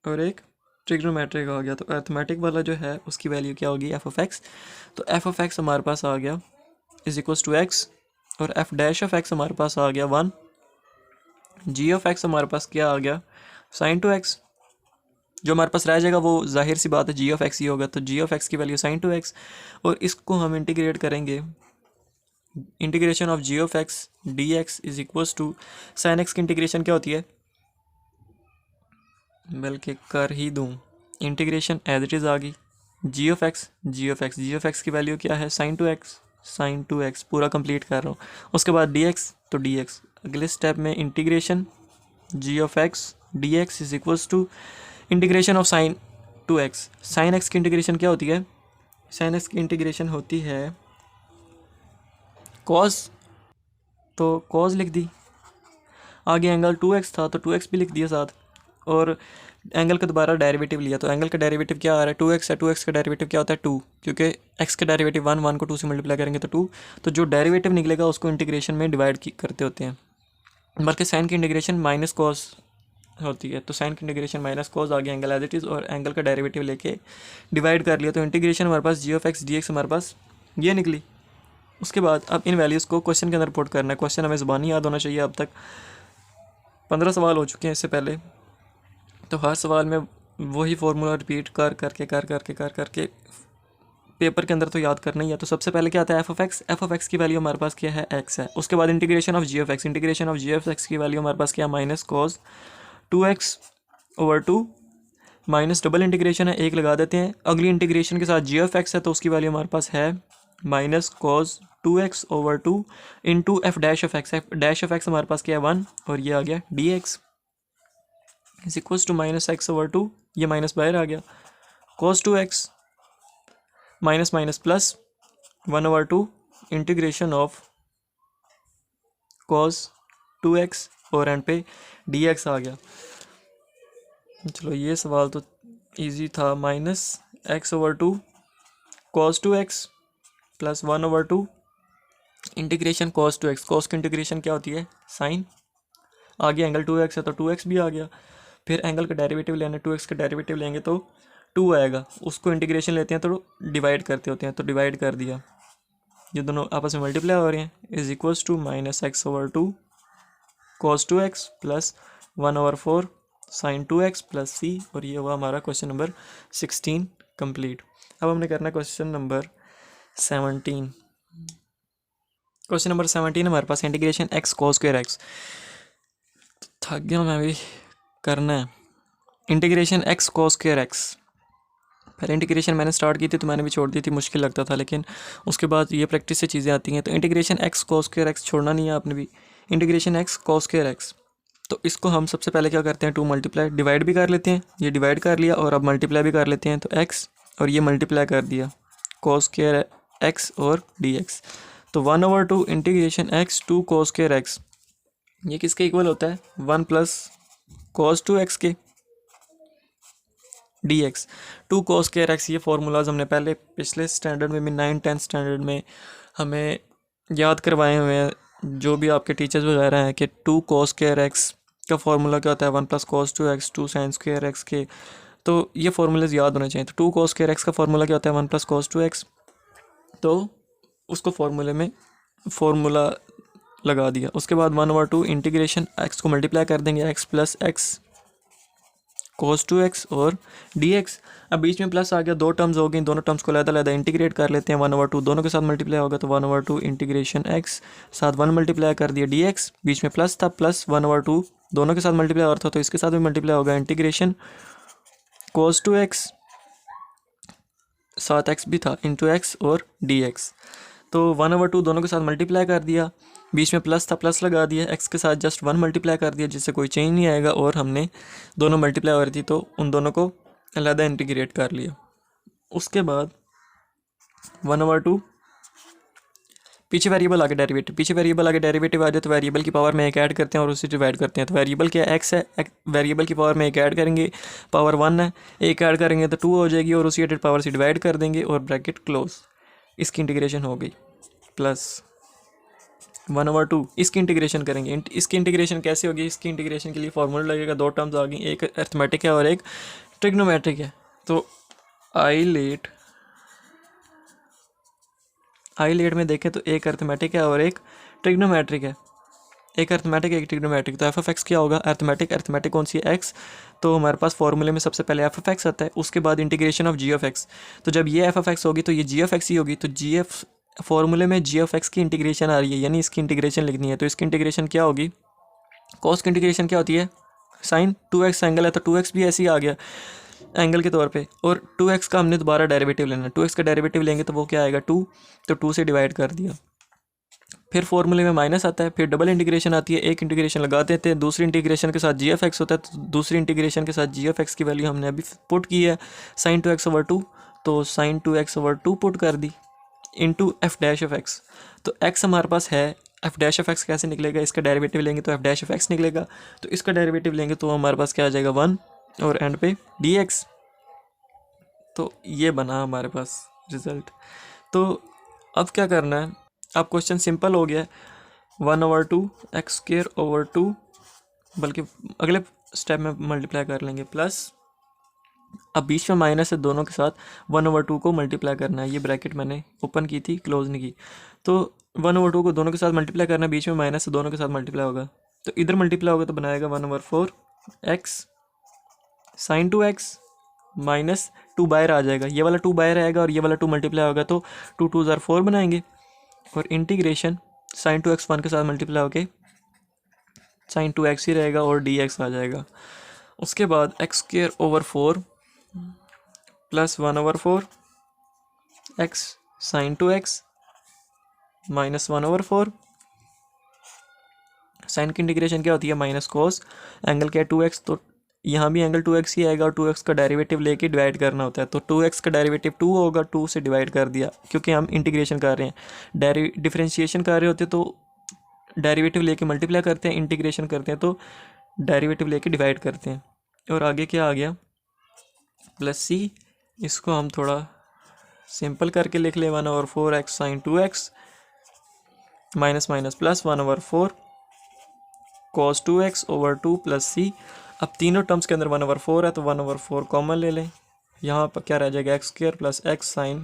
और एक ट्रिग्नोमेट्रिक आ गया। तो अर्थमेटिक वाला जो है उसकी वैल्यू क्या होगी, एफ ऑफ एक्स। तो एफ ऑफ एक्स हमारे पास आ गया इज इक्वल्स टू एक्स, और एफ डैश ऑफ एक्स हमारे पास आ गया 1। जी ऑफ एक्स हमारे पास क्या आ गया, साइन 2x। जो हमारे पास रह जाएगा वो जाहिर सी बात है जी ऑफ एक्स ही होगा। तो जी ऑफ एक्स की वैल्यू साइन 2x, और इसको हम इंटीग्रेट करेंगे। Integration of g of x d x is equals to sine x की इंटीग्रेशन क्या होती है, बल्कि कर ही दूँ, इंटीग्रेशन एज इट इज़ आ गई। जी ऑफ एक्स की वैल्यू क्या है, साइन 2x पूरा कंप्लीट कर रहा हूँ। उसके बाद डी एक्स, तो डी एक्स अगले स्टेप में integration g of x d x is equals to integration of sine 2x। Sine x की इंटीग्रेशन क्या होती है, साइन एक्स की इंटीग्रेशन होती है कॉस, तो कॉस लिख दी। आगे एंगल 2x था तो 2x भी लिख दिया साथ, और एंगल का दोबारा डेरिवेटिव लिया। तो एंगल का डेरिवेटिव क्या आ रहा है, 2x है। 2x का डेरिवेटिव क्या होता है 2, क्योंकि x का डेरिवेटिव 1 को 2 से मल्टीप्लाई करेंगे तो 2। तो जो डेरिवेटिव निकलेगा उसको इंटीग्रेशन में डिवाइड करते होते हैं। बल्कि साइन की इंटीग्रेशन माइनस कॉस होती है। तो साइन की इंटीग्रेशन माइनस कॉस आ गया एंगल एज इट इज़, और एंगल का डेरिवेटिव लेके डिवाइड कर लिया। तो इंटीग्रेशन हमारे पास g of x d x हमारे पास ये निकली। उसके बाद अब इन वैल्यूज़ को क्वेश्चन के अंदर पुट करना है। क्वेश्चन हमें ज़बानी याद होना चाहिए। अब तक 15 सवाल हो चुके हैं इससे पहले, तो हर सवाल में वही फार्मूला रिपीट कर करके पेपर के अंदर तो याद करना ही है। तो सबसे पहले क्या आता है, एफ ऑफ एक्स की वैल्यू हमारे पास क्या है, एक्स है। उसके बाद integration of g of x की वैल्यू हमारे पास क्या है, minus cos 2x/2 minus double integration है, एक लगा देते हैं। अगली इंटीग्रेशन के साथ जी ऑफ एक्स है तो उसकी वैल्यू हमारे पास है minus cos 2x/2 into f dash of x. F dash of x हमारे पास क्या है 1, और ये आ गया d x is equals to minus x/2, ये माइनस बाहर आ गया, cos 2x minus minus plus 1/2 integration of cos 2x, और एंड पे dx आ गया। चलो ये सवाल तो इजी था। Minus x/2 cos 2x plus 1/2 integration cos 2x। cos की इंटीग्रेशन क्या होती है, साइन। आगे एंगल 2x है तो 2x भी आ गया। फिर एंगल का डेरिवेटिव लेना, 2x का डेरिवेटिव लेंगे तो 2 आएगा, उसको इंटीग्रेशन लेते हैं तो डिवाइड करते होते हैं, तो डिवाइड कर दिया। ये दोनों आपस में मल्टीप्लाई हो रहे हैं, is equals to minus x/2 cos 2x plus 1/4 sine 2x plus c, और ये हुआ हमारा क्वेश्चन नंबर 16 कंप्लीट। अब हमने करना क्वेश्चन नंबर 17। क्वेश्चन नंबर 17 हमारे पास integration x cos square x। थक गया मैं भी, करना है integration x cos square x। पहले इंटीग्रेशन मैंने स्टार्ट की थी तो मैंने भी छोड़ दी थी, मुश्किल लगता था, लेकिन उसके बाद ये प्रैक्टिस से चीज़ें आती हैं। तो integration x cos square x छोड़ना नहीं है आपने भी। Integration x cos square x, तो इसको हम सबसे पहले क्या करते हैं, 2 मल्टीप्लाई डिवाइड भी कर लेते हैं। ये डिवाइड कर लिया और अब मल्टीप्लाई भी कर लेते हैं, तो x और ये मल्टीप्लाई कर दिया cos स्क्वायर x और dx। तो 1/2 integration x 2 cos square x, ये किसके इक्वल होता है, 1 प्लस cos 2x के। D x. 2 cos square x, ये फार्मूलाज हमने पहले पिछले स्टैंडर्ड में भी 9th-10th स्टैंडर्ड में हमें याद करवाए हुए हैं, जो भी आपके टीचर्स वगैरह हैं, कि 2 cos स्क्वायर एक्स का फार्मूला क्या होता है 1 + cos 2x 2 sin square x के। तो ये फार्मूलाज याद होने चाहिए। तो 2 cos स्क्वायर एक्स का फार्मूला क्या होता है 1 + cos 2x। तो उसको फार्मूले में फार्मूला लगा दिया। उसके बाद 1/2 इंटीग्रेशन एक्स को मल्टीप्लाई कर देंगे x + x cos 2x और dx। अब बीच में प्लस आ गया, दो टर्म्स हो गई, दोनों टर्म्स को अलग-अलग इंटीग्रेट कर लेते हैं। 1/2 दोनों के साथ मल्टीप्लाई होगा तो 1/2 इंटीग्रेशन x, साथ 1 मल्टीप्लाई कर दिया dx, बीच में प्लस था, प्लस 1/2 दोनों के साथ मल्टीप्लाई हो रहा था तो इसके साथ भी मल्टीप्लाई होगा, इंटीग्रेशन cos 2x, साथ x भी था, इंटू x और dx। तो 1/2 दोनों के साथ मल्टीप्लाई कर दिया, बीच में प्लस था, प्लस लगा दिया, x के साथ जस्ट 1 मल्टीप्लाई कर दिया जिससे कोई चेंज नहीं आएगा, और हमने दोनों मल्टीप्लाई हो रही थी तो उन दोनों को अलग इंटीग्रेट कर लिया। उसके बाद 1/2 पीछे वेरिएबल आगे डेरिवेटिव, पीछे वेरिएबल आगे डेरिवेटिव आ जाए तो वेरिएबल की पावर में एक ऐड करते हैं और उसे डिवाइड करते हैं। तो वेरिएबल क्या x है, वेरिएबल की पावर में एक ऐड करेंगे, पावर 1 है, एक ऐड करेंगे तो 2 हो जाएगी और उसी एडेड पावर से डिवाइड कर देंगे और ब्रैकेट क्लोज। इसकी इंटीग्रेशन हो गई, प्लस 1/2 इसकी इंटीग्रेशन करेंगे। इसकी इंटीग्रेशन कैसे होगी, इसकी इंटीग्रेशन के लिए फार्मूला लगेगा, दो टर्म्स आ गई, एक अर्थमेटिक है और एक ट्रिग्नोमेट्रिक है। तो आई लेट में देखें तो एक अर्थमेटिक है और एक ट्रिग्नोमेट्रिक है, एक अर्थमेटिक एक ट्रिग्नोमेट्रिक। तो एफ ऑफ एक्स क्या होगा, अर्थमेटिक कौन सी है एक्स, तो हमारे पास फॉर्मूले में सबसे पहले एफ ऑफ एक्स आता है, उसके बाद integration of g of x. तो जब ये एफ ऑफ एक्स होगी तो ये जी ऑफ एक्स ही होगी, तो जी एफ फॉर्मूले में जी ऑफ एक्स की इंटीग्रेशन आ रही है, यानी इसकी इंटीग्रेशन लिखनी है। तो इसकी इंटीग्रेशन क्या होगी, कॉस की इंटीग्रेशन क्या होती है, साइन 2x एंगल है तो 2x भी ऐसे ही आ गया एंगल के तौर पे, और 2x का हमने दोबारा डेरिवेटिव लेना है, 2x का डेरिवेटिव लेंगे तो वो क्या आएगा 2, तो 2 से डिवाइड कर दिया। फिर फॉर्मूले में माइनस आता है, फिर डबल इंटीग्रेशन आती है, एक इंटीग्रेशन लगा देते हैं, दूसरी इंटीग्रेशन के साथ जी एफ एक्स होता है, तो दूसरी इंटीग्रेशन के साथ जी एफ एक्स की वैल्यू हमने अभी पुट की है sin 2x/2, तो sin 2x/2 पुट कर दी into f dash of x. तो x हमारे पास है, एफ डैश ऑफ एक्स कैसे निकलेगा, इसका डेरिवेटिव लेंगे तो एफ डैश ऑफ एक्स निकलेगा, तो इसका डेरिवेटिव लेंगे तो हमारे पास क्या आ जाएगा 1 और एंड पे dx। तो ये बना हमारे पास रिजल्ट। तो अब क्या करना है, अब क्वेश्चन सिंपल हो गया, 1/2 x²/2, बल्कि अगले स्टेप में मल्टीप्लाई कर लेंगे, प्लस अब बीच में माइनस है, दोनों के साथ 1/2 को मल्टीप्लाई करना है। ये ब्रैकेट मैंने ओपन की थी, क्लोज नहीं की। तो 1/2 को दोनों के साथ मल्टीप्लाई करना है, बीच में माइनस है, दोनों के साथ मल्टीप्लाई होगा, तो इधर मल्टीप्लाई होगा तो बनाएगा 1/4 x sin 2x माइनस 2 बाहर आ जाएगा, ये वाला 2 बाहर आएगा और ये वाला 2 मल्टीप्लाई होगा तो 2 2 ज़ार 4 बनाएंगे, और इंटीग्रेशन sin 2x 1 के साथ मल्टीप्लाई होके sin 2x ही रहेगा और dx आ जाएगा। उसके बाद x²/4 plus 1/4 x sin 2x minus 1/4, sine की इंटीग्रेशन क्या होती है माइनस कोस, एंगल क्या है 2x, तो यहाँ भी एंगल 2x ही आएगा और 2x का डेरिवेटिव लेके डिवाइड करना होता है, तो 2x का डेरिवेटिव 2 होगा, 2 से डिवाइड कर दिया क्योंकि हम इंटीग्रेशन कर रहे हैं, डिफरेंशिएशन कर रहे होते तो डेरिवेटिव लेके मल्टीप्लाई करते हैं, इंटीग्रेशन करते हैं तो डेरिवेटिव लेके डिवाइड करते हैं। और आगे क्या आ गया प्लस सी, इसको हम थोड़ा सिंपल करके लिख ले, 1/4 x sin 2x minus minus plus 1/4 cos 2x/2 plus c. अब तीनों टर्म्स के अंदर 1/4 है तो 1/4 कॉमन ले लें, यहाँ पर क्या रह जाएगा x² plus x sin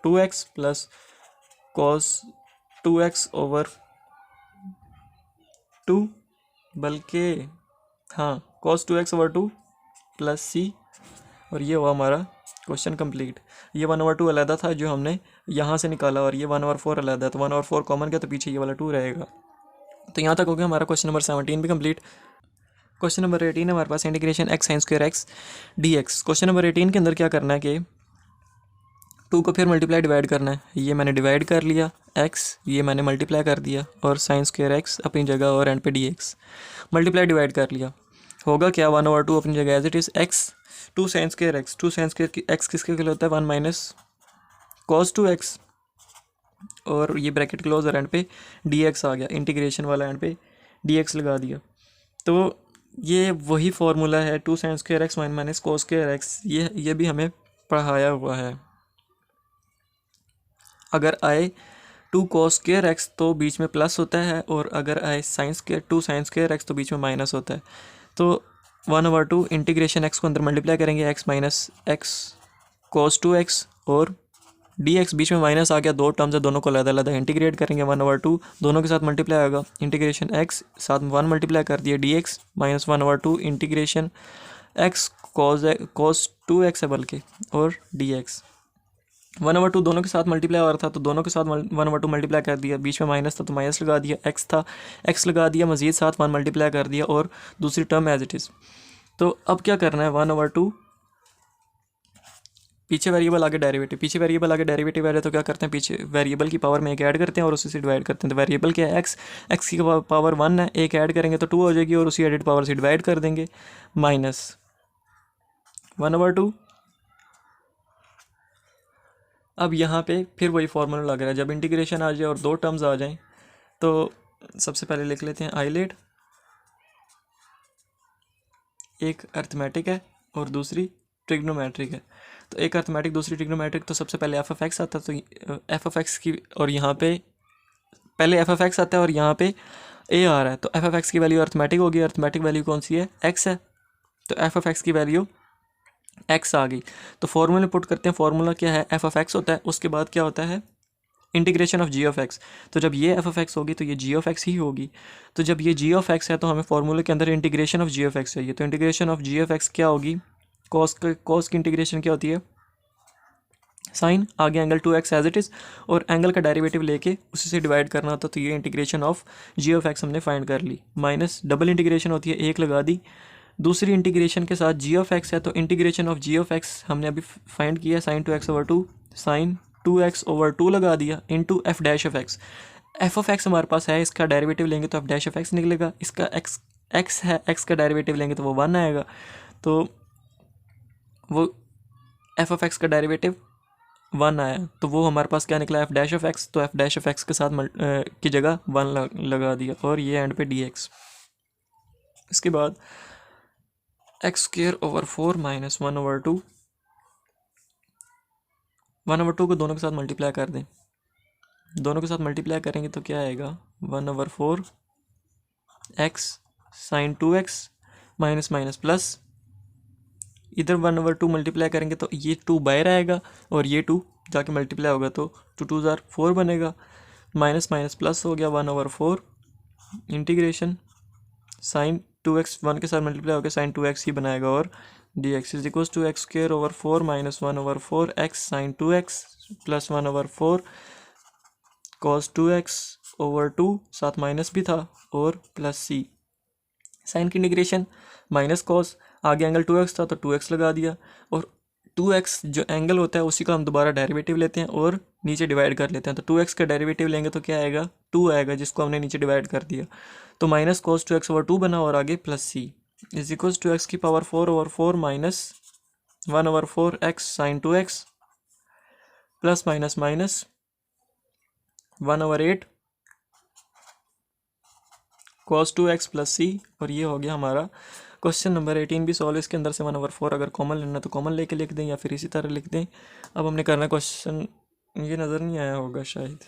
2x plus cos 2x/2, बल्कि हाँ cos 2x/2 प्लस सी, और ये हुआ हमारा क्वेश्चन कंप्लीट। ये 1/2 अलग था जो हमने यहाँ से निकाला और ये 1/4 अलग है, तो 1/4 कॉमन गया तो पीछे ये वाला 2 रहेगा। तो यहाँ तक हो गया हमारा क्वेश्चन नंबर 17 भी कंप्लीट। क्वेश्चन नंबर 18 हमारे पास integration x sin square x dx। Question number 18 के अंदर क्या करना है कि 2 को फिर मल्टीप्लाई डिवाइड करना है, ये मैंने डिवाइड कर लिया, x ये मैंने मल्टीप्लाई कर दिया और sin स्क्वायर x अपनी जगह और एंड पे dx मल्टीप्लाई डिवाइड कर लिया, होगा क्या 1/2 अपनी जगह as it is x 2 sin square x, 2 sin square x किसके लिए होता है 1 माइनस cos 2x, और ये ब्रैकेट क्लोज और एंड पे dx आ गया, इंटीग्रेशन वाला एंड पे dx लगा दिया। तो ये वही फार्मूला है 2 sin square x minus cos square x, ये भी हमें पढ़ाया हुआ है। अगर आए 2 cos स्क्वायर एक्स तो बीच में प्लस होता है, और अगर आए टू साइन स्क्वायर एक्स तो बीच में माइनस होता है। तो 1/2 इंटीग्रेशन एक्स को अंदर मल्टीप्लाई करेंगे, x minus x cos 2x, और dx बीच में माइनस आ गया, दो टर्म्स है, दोनों को अलग अलग इंटीग्रेट करेंगे, 1/2 दोनों के साथ मल्टीप्लाई आएगा, इंटीग्रेशन x साथ में 1 मल्टीप्लाई कर दिया dx minus 1/2 integration x cos 2x है बल्कि, और dx 1/2 दोनों के साथ मल्टीप्लाई हो रहा था तो दोनों के साथ 1/2 मल्टीप्लाई कर दिया, बीच में माइनस था तो माइनस लगा दिया, x था x लगा दिया, मजीद साथ 1 मल्टीप्लाई कर दिया, और दूसरी टर्म एज इट इज़। तो अब क्या करना है, 1/2 पीछे वेरिएबल आगे डेरिवेटिव, पीछे वेरिएबल आगे डेरिवेटिव आ रहा है तो क्या करते हैं, पीछे वेरिएबल की पावर में एक ऐड करते हैं और उसी से डिवाइड करते हैं। तो वेरिएबल क्या है, एक्स की पावर 1 है, एक ऐड करेंगे तो 2 हो जाएगी, और उसी एडेड पावर से डिवाइड कर देंगे, माइनस 1/2। अब यहाँ पे फिर वही फार्मूला लग रहा है, जब इंटीग्रेशन आ जाए और दो टर्म्स आ जाएं तो सबसे पहले लिख लेते हैं आइलेट, एक अर्थमेटिक है और दूसरी ट्रिग्नोमेट्रिक है। तो एक अर्थमेटिक दूसरी ट्रिग्नोमेट्रिक, तो सबसे पहले एफ ऑफ एक्स आता है, तो एफ ऑफ एक्स की, और यहाँ पे पहले एफ ऑफ एक्स आता है और यहाँ पे ए आ रहा है, तो एफ ऑफ एक्स की वैल्यू अर्थमेटिक होगी, अर्थमेटिक वैल्यू कौन सी है, एक्स है, तो एफ ऑफ एक्स की वैल्यू एक्स आ गई। तो फॉर्मूले पुट करते हैं, फॉर्मूला क्या है, एफ ऑफ एक्स होता है, उसके बाद क्या होता है, integration of g of x. तो जब ये एफ ऑफ एक्स होगी तो ये जी ऑफ एक्स ही होगी, तो जब ये जी ऑफ एक्स है तो हमें फॉर्मूले के अंदर integration of g of x चाहिए, तो integration of g of x क्या होगी, कॉस की इंटीग्रेशन क्या होती है, साइन, आगे angle 2x as it is, और एंगल का डेरिवेटिव लेके उसी से डिवाइड करना होता, तो ये integration of g of x हमने फाइंड कर ली, माइनस डबल इंटीग्रेशन होती है, एक लगा दी, दूसरी इंटीग्रेशन के साथ जी ऑफ एक्स है, तो integration of g of x हमने अभी फाइंड किया, साइन 2x/2, साइन 2x/2 लगा दिया, into f dash of x. F of x हमारे पास है, इसका डेरिवेटिव लेंगे तो एफ डैश ऑफ एक्स निकलेगा, इसका एक्स है, एक्स का डेरिवेटिव लेंगे तो वो 1 आएगा, तो वो एफ ऑफ एक्स का डेरिवेटिव 1 आया, तो वो हमारे पास क्या निकला, एफ डैश ऑफ एक्स, तो एफ डैश ऑफ एक्स के साथ की जगह 1 लगा दिया, और ये एंड पे डी एक्स। इसके बाद x² / 4 - 1/2, 1/2 को दोनों के साथ मल्टीप्लाई कर दें, दोनों के साथ मल्टीप्लाई करेंगे तो क्या आएगा, 1/4 x sin 2x minus minus plus, इधर 1/2 मल्टीप्लाई करेंगे तो ये 2 बाहर आएगा, और ये 2 जाके मल्टीप्लाई होगा तो 2 2 ज़ार 4 बनेगा, माइनस माइनस प्लस हो गया, 1/4 इंटीग्रेशन साइन 2x 1 के साथ मल्टीप्लाई होकर साइन 2x ही बनाएगा, और dx is equal to x² / 4 - 1/4 x sin 2x plus 1/4 cos 2x/2, साथ माइनस भी था, और प्लस c, साइन की इंटीग्रेशन माइनस कॉस, आगे एंगल 2x था तो 2x लगा दिया, और 2x जो एंगल होता है उसी का हम दोबारा डेरिवेटिव लेते हैं और नीचे डिवाइड कर लेते हैं, तो 2x का डेरिवेटिव लेंगे तो क्या आएगा, 2 आएगा, जिसको हमने नीचे डिवाइड कर दिया, तो माइनस cos 2x/2 बना, और आगे plus c is equal to x की power 4/4 minus 1/4 x sin 2x plus minus minus 1/8 cos 2x plus c, और ये हो गया हमारा क्वेश्चन नंबर 18 भी सॉल्व। इसके अंदर से 1/4 अगर कॉमन लेना तो कॉमन लेके लिख दें, या फिर इसी तरह लिख दें। अब हमने करना क्वेश्चन, ये नज़र नहीं आया होगा शायद,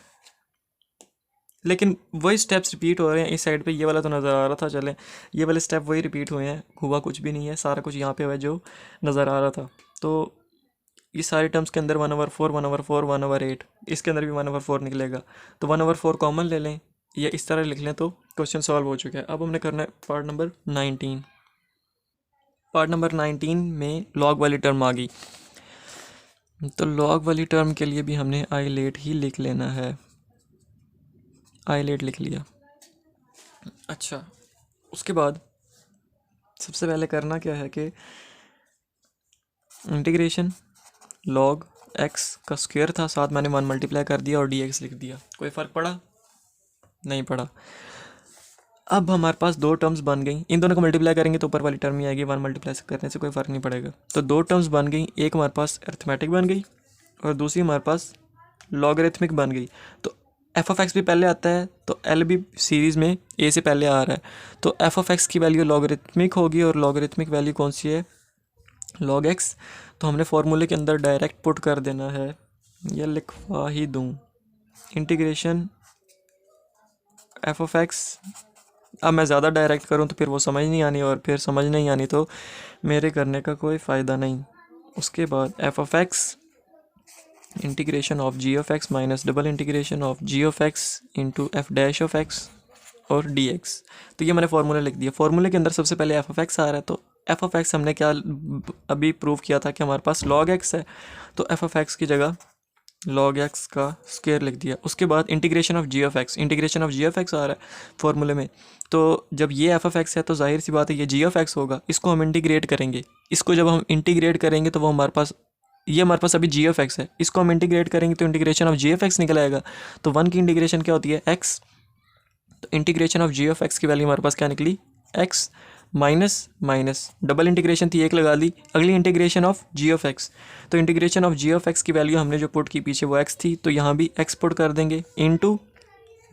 लेकिन वही स्टेप्स रिपीट हो रहे हैं, इस साइड पे ये वाला तो नज़र आ रहा था, चलें ये वाले स्टेप वही रिपीट हुए हैं, हुआ कुछ भी नहीं है, सारा कुछ यहाँ पे हुआ जो नज़र आ रहा था। तो ये सारे टर्म्स के अंदर 1/4 1/4 1/8, इसके अंदर भी 1/4 निकलेगा, तो 1/4 कॉमन ले लें या इस तरह लिख लें तो क्वेश्चन सॉल्व हो चुका है। अब हमने करना है पार्ट नंबर 19। पार्ट नंबर 19 में लॉग वाली टर्म आ गई, तो लॉग वाली टर्म के लिए भी हमने आई लेट ही लिख लेना है, आई लेट लिख लिया। अच्छा, उसके बाद सबसे पहले करना क्या है कि इंटीग्रेशन लॉग एक्स का स्क्वायर था, साथ मैंने 1 मल्टीप्लाई कर दिया और dx लिख दिया, कोई फ़र्क पड़ा, नहीं पड़ा। अब हमारे पास दो टर्म्स बन गई, इन दोनों को मल्टीप्लाई करेंगे तो ऊपर वाली टर्म ही आएगी, 1 मल्टीप्लाई करने से कोई फ़र्क नहीं पड़ेगा। तो दो टर्म्स बन गई, एक हमारे पास अर्थमेटिक बन गई और दूसरी हमारे पास लॉगरिथमिक बन गई। तो एफ ऑफ एक्स भी पहले आता है तो एल भी सीरीज़ में ए से पहले आ रहा है, तो एफ ऑफ एक्स की वैल्यू लॉगरिथमिक होगी और लॉगरिथमिक वैल्यू कौन सी है, लॉग एक्स। तो हमने फार्मूले के अंदर डायरेक्ट पुट कर देना है, या लिखवा ही दूँ, इंटीग्रेशन एफ ऑफ एक्स। अब मैं ज़्यादा डायरेक्ट करूँ तो फिर वो समझ नहीं आनी, और फिर समझ नहीं आनी तो मेरे करने का कोई फ़ायदा नहीं। उसके बाद f of x integration of g of x minus double integration of g of x into f dash of x और डी एक्स। तो ये मैंने फार्मूला लिख दिया। फार्मूले के अंदर सबसे पहले एफ ऑफ एक्स आ रहा है, तो एफ ऑफ एक्स हमने क्या अभी प्रूव किया था कि हमारे पास लॉग एक्स है, तो एफ ऑफ एक्स की जगह लॉग एक्स का स्क्वायर लिख दिया। उसके बाद integration of g of x, integration of g of x आ रहा है फार्मूले में, तो जब ये एफ ऑफ एक्स है तो जाहिर सी बात है ये जी ऑफ एक्स होगा। इसको हम इंटीग्रेट करेंगे, इसको जब हम इंटीग्रेट करेंगे तो वो हमारे पास, ये हमारे पास अभी जी ऑफ एक्स है, इसको हम इंटीग्रेट करेंगे तो integration of g of x निकल आएगा। तो वन की इंटीग्रेशन क्या होती है, एक्स, तो integration of g of x की वैल्यू हमारे पास क्या निकली, x minus minus double integration थी, एक लगा दी, अगली integration of g of x. तो integration of g of x की वैल्यू हमने जो पुट की पीछे वो एक्स थी, तो यहाँ भी एक्स पुट कर देंगे, इनटू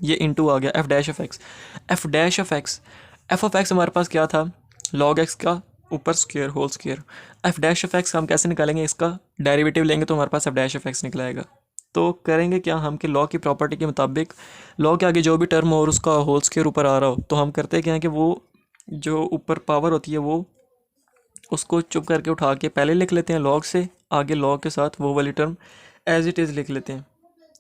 ये इनटू आ गया f dash of x. F dash of x, f of x हमारे पास क्या था, लॉग एक्स का ऊपर square whole square. F dash of x हम कैसे निकालेंगे, इसका डेरिवेटिव लेंगे तो हमारे पास एफ डैश ऑफ एक्स निकलाएगा। तो करेंगे क्या हम कि लॉ की प्रॉपर्टी के मुताबिक लॉ के आगे जो भी टर्म हो और उसका होल स्क्वायर ऊपर आ रहा हो, तो हम करते क्या है कि वो जो ऊपर पावर होती है वो उसको चुप करके उठा के पहले लिख लेते हैं लॉग से, आगे लॉग के साथ वो वाली टर्म एज इट इज़ लिख लेते हैं,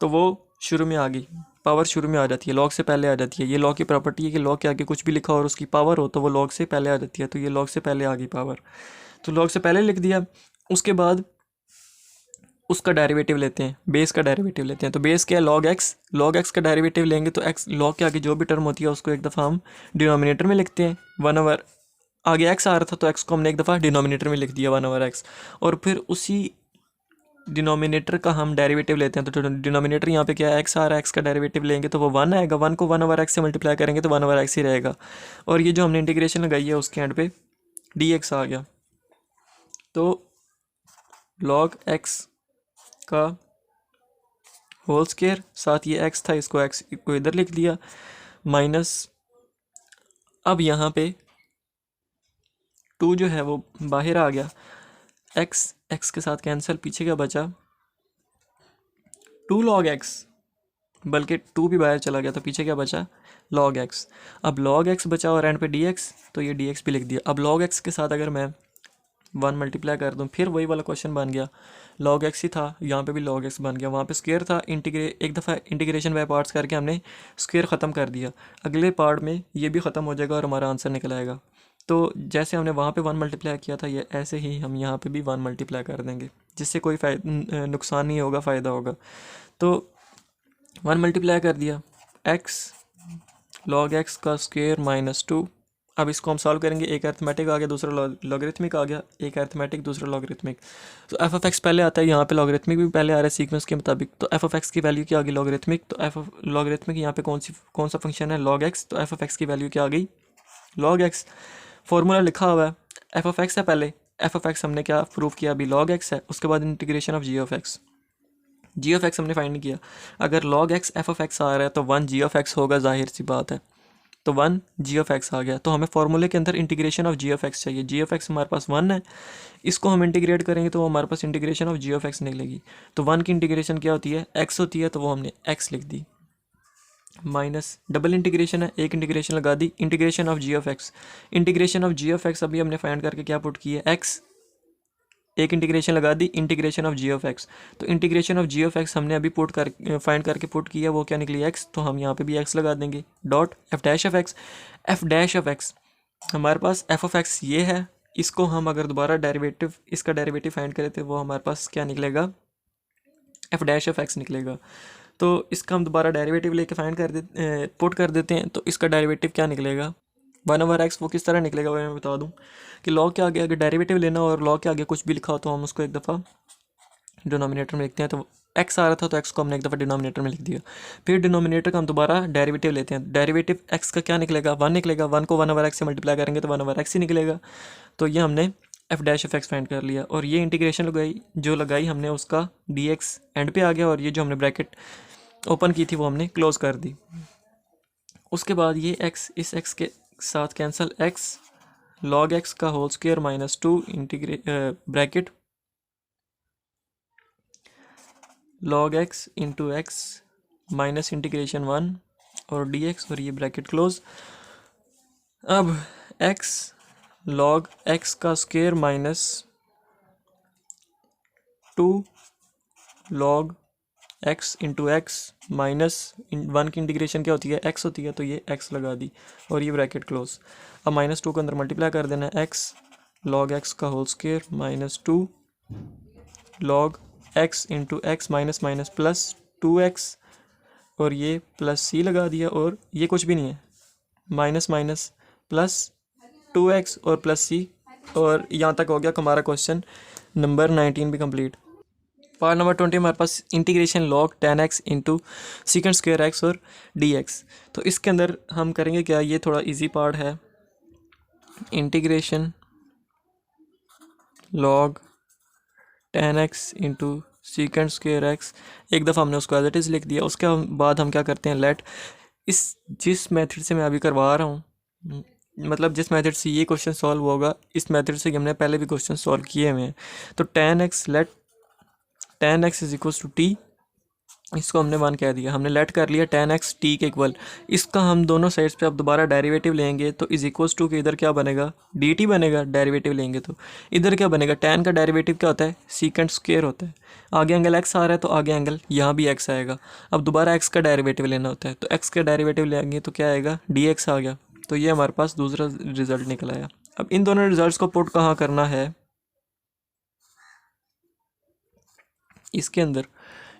तो वो शुरू में आ गई, पावर शुरू में आ जाती है, लॉग से पहले आ जाती है। ये लॉग की प्रॉपर्टी है कि लॉग के आगे कुछ भी लिखा और उसकी पावर हो तो वो लॉग से पहले आ जाती है, तो ये लॉग से पहले आ गई पावर, तो लॉग से पहले लिख दिया। उसके बाद उसका डेरिवेटिव लेते हैं, बेस का डेरिवेटिव लेते हैं, तो बेस क्या है, लॉग एक्स, लॉग एक्स का डेरिवेटिव लेंगे तो एक्स, लॉग के आगे जो भी टर्म होती है उसको एक दफ़ा हम डिनोमिनेटर में लिखते हैं, वन ओवर, आगे एक्स आ रहा था तो एक्स को हमने एक दफ़ा डिनोमिनेटर में लिख दिया वन ओवर एक्स, और फिर उसी डिनोमिनेटर का हम डेरिवेटिव लेते हैं। तो डिनोमिनेटर यहाँ पे क्या है, एक्स आ रहा है, एक्स का डेरिवेटिव लेंगे तो वो वन आएगा, वन को वन ओवर एक्स से मल्टीप्लाई करेंगे तो वन ओवर एक्स ही रहेगा, और ये जो हमने इंटीग्रेशन लगाई है उसके एंड पे डी एक्स आ गया। तो लॉग एक्स का होल स्क्वायर, साथ ये एक्स था, इसको एक्स को इधर लिख दिया, माइनस, अब यहाँ पे टू जो है वो बाहर आ गया, एक्स एक्स के साथ कैंसिल, पीछे क्या बचा, टू लॉग एक्स, बल्कि टू भी बाहर चला गया तो पीछे क्या बचा, लॉग एक्स। अब लॉग एक्स बचा और एंड पे डी एक्स, तो ये डी एक्स भी लिख दिया। अब लॉग एक्स के साथ अगर मैं वन मल्टीप्लाई कर दूँ, फिर वही वाला क्वेश्चन बन गया, लॉग एक्स ही था, यहाँ पे भी लॉग एक्स बन गया, वहाँ पे स्क्वायर था, एक दफ़ा इंटीग्रेशन बाय पार्ट्स करके हमने स्क्वायर ख़त्म कर दिया, अगले पार्ट में ये भी ख़त्म हो जाएगा और हमारा आंसर निकल आएगा। तो जैसे हमने वहाँ पे वन मल्टीप्लाई किया था, ये ऐसे ही हम यहाँ पे भी वन मल्टीप्लाई कर देंगे, जिससे कोई नुकसान नहीं होगा, फ़ायदा होगा। तो वन मल्टीप्लाई कर दिया, एक्स लॉग एक्स का स्क्वायर माइनस टू। अब इसको हम सॉल्व करेंगे, एक अर्थमेटिक आ गया, दूसरा लॉगरिथमिक आ गया, एक अर्थमेटिक दूसरा लॉगरिथमिक। तो एफ ऑफ एक्स पहले आता है, यहाँ पे लॉगरिथमिक भी पहले आ रहा है सीक्वेंस के मुताबिक, तो एफ ऑफ एक्स की वैल्यू क्या आ गई, लॉगरिथमिक, तो एफ ऑफ लॉगरिथमिक यहाँ पे कौन सा फंक्शन है, लॉग एक्स, तो एफ ऑफ एक्स की वैल्यू क्या आ गई, लॉग एक्स। फॉर्मूला लिखा हुआ है, एफ ऑफ एक्स है पहले, एफ ऑफ एक्स हमने क्या प्रूव किया, अभी लॉग एक्स है, उसके बाद integration of g of x, g of x हमने फाइंड नहीं किया। अगर log x f of x आ रहा है तो वन जी ऑफ एक्स होगा, जाहिर सी बात है, तो वन जी ऑफ एक्स आ गया। तो हमें फॉर्मूले के अंदर integration of g of x चाहिए, जी ऑफ एक्स हमारे पास वन है, इसको हम इंटीग्रेट करेंगे तो हमारे पास integration of g of x निकलेगी। तो वन की इंटीग्रेशन क्या होती है, एक्स होती है, तो वो हमने एक्स लिख दी, माइनस डबल इंटीग्रेशन है, एक इंटीग्रेशन लगा दी, integration of g of x, integration of g of x अभी हमने फाइंड करके क्या पुट की है, एक्स, एक इंटीग्रेशन लगा दी, integration of g of x. तो integration of g of x हमने अभी पुट कर फाइंड करके पुट किया, वो क्या निकली, एक्स, तो हम यहाँ पे भी एक्स लगा देंगे, dot F dash of x. F dash of x हमारे पास एफ ऑफ एक्स ये है, इसको हम अगर दोबारा डेरिवेटिव, इसका डेरिवेटिव फाइंड करें तो वो हमारे पास क्या निकलेगा, एफ डैश ऑफ एक्स निकलेगा। तो इसका हम दोबारा डेरिवेटिव लेके फाइंड कर देते, पुट कर देते हैं, तो इसका डेरिवेटिव क्या निकलेगा, वन ओवर एक्स। वो किस तरह निकलेगा वो मैं बता दूं कि लॉग के आगे अगर डेरिवेटिव लेना और लॉग के आगे कुछ भी लिखा हो तो हम उसको एक दफ़ा डिनोमिनेटर में लिखते हैं। तो एक्स आ रहा था तो एक्स को हमने एक दफ़ा डिनोमिनेटर में लिख दिया, फिर डिनोमिनेटर का हम दोबारा डेरिवेटिव लेते हैं, डेरिवेटिव एक्स का क्या निकलेगा, वन निकलेगा, वन को वन ओवर एक्स से मल्टीप्लाई करेंगे तो वन ओवर एक्स ही निकलेगा। तो ये हमने f dash of x find कर लिया, और ये इंटीग्रेशन लगाई जो लगाई हमने उसका डी एक्स एंड पे आ गया, और ये जो हमने ब्रैकेट ओपन की थी वो हमने क्लोज कर दी। उसके बाद ये x इस x के साथ कैंसिल, x log x का whole square minus 2 bracket log x into x minus integration 1 और dx और ये ब्रैकेट क्लोज। अब x log x का square minus 2 log x into x minus 1 की इंटीग्रेशन क्या होती है, x होती है, तो ये x लगा दी और ये ब्रैकेट क्लोज। अब माइनस 2 को अंदर मल्टीप्लाई कर देना है, x log x का whole square minus 2 log x into x minus minus plus 2x और ये प्लस c लगा दिया और ये कुछ भी नहीं है, माइनस माइनस प्लस 2x और प्लस c, और यहाँ तक हो गया हमारा क्वेश्चन नंबर 19 भी कंप्लीट। पार्ट नंबर 20 हमारे पास integration log 10x into second square x और dx। तो इसके अंदर हम करेंगे क्या, ये थोड़ा इजी पार्ट है। Integration log 10x into second square x, एक दफ़ा हमने उसको एज इट इज़ लिख दिया। उसके बाद हम क्या करते हैं, लेट इस जिस मेथड से मैं अभी करवा रहा हूँ, मतलब जिस मेथड से ये क्वेश्चन सॉल्व होगा, इस मेथड से हमने पहले भी क्वेश्चन सॉल्व किए हुए हैं। तो 10x let 10x is equal to t, इसको हमने 1 कह दिया, हमने लेट कर लिया 10x टी के इक्वल। इसका हम दोनों साइड्स पे अब दोबारा डेरिवेटिव लेंगे तो इज इक्वल्स टू के इधर क्या बनेगा, dt बनेगा। डेरिवेटिव लेंगे तो इधर क्या बनेगा, tan का डेरिवेटिव क्या होता है, सीकेंड स्क्वायर होता है। आगे एंगल x आ रहा है तो आगे एंगल यहाँ भी x आएगा। अब दोबारा x का डेरिवेटिव लेना होता है तो x का डेरिवेटिव लेंगे तो क्या आएगा, dx आ गया। तो ये हमारे पास दूसरा रिजल्ट निकल आया। अब इन दोनों रिजल्ट्स को पुट कहाँ करना है, इसके अंदर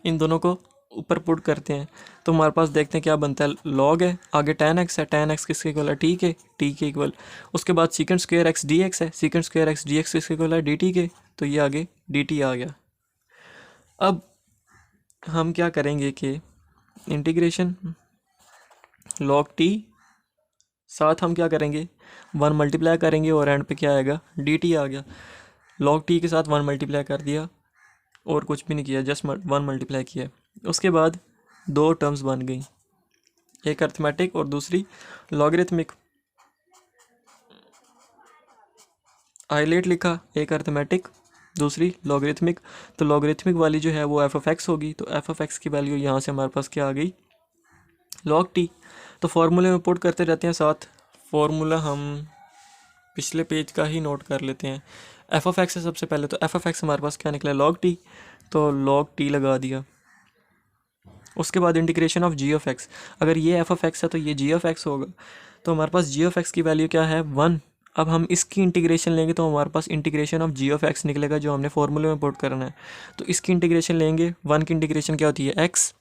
इन दोनों को ऊपर पुट करते हैं तो हमारे पास देखते हैं क्या बनता है। log है, आगे tan x है, tan x किसके इक्वल है, t के, t के इक्वल। उसके बाद सेकंड स्क्वायर x dx है, सेकंड स्क्वायर x dx किसके इक्वल है, dt के, तो ये आगे dt आ गया। अब हम क्या करेंगे कि इंटीग्रेशन log t साथ हम क्या करेंगे, 1 मल्टीप्लाई करेंगे और एंड पे क्या आएगा, dt आ गया। log t के साथ 1 मल्टीप्लाई कर दिया और कुछ भी नहीं किया, जस्ट 1 मल्टीप्लाई किया। उसके बाद दो टर्म्स बन गई, एक अर्थमेटिक और दूसरी लॉगरिथमिक। आइलेट लिखा, एक अर्थमेटिक दूसरी लॉगरिथमिक। तो लॉगरिथमिक वाली जो है वो एफ ऑफ एक्स होगी, तो एफ ऑफ एक्स की वैल्यू यहाँ से हमारे पास क्या आ गई, log t। तो फार्मूले में पुट करते रहते हैं, साथ फार्मूला हम पिछले पेज का ही नोट कर लेते हैं। एफ ऑफ एक्स है सबसे पहले, तो एफ ऑफ एक्स हमारे पास क्या निकला, log t, तो log t लगा दिया। उसके बाद integration of g of x, अगर ये एफ ऑफ एक्स है तो ये जी ऑफ एक्स होगा, तो हमारे पास जी ऑफ एक्स की वैल्यू क्या है, 1। अब हम इसकी इंटीग्रेशन लेंगे तो हमारे पास integration of g of x निकलेगा, जो हमने फार्मूले में पुट करना है। तो इसकी इंटीग्रेशन लेंगे, 1 की इंटीग्रेशन क्या होती है, एक्स,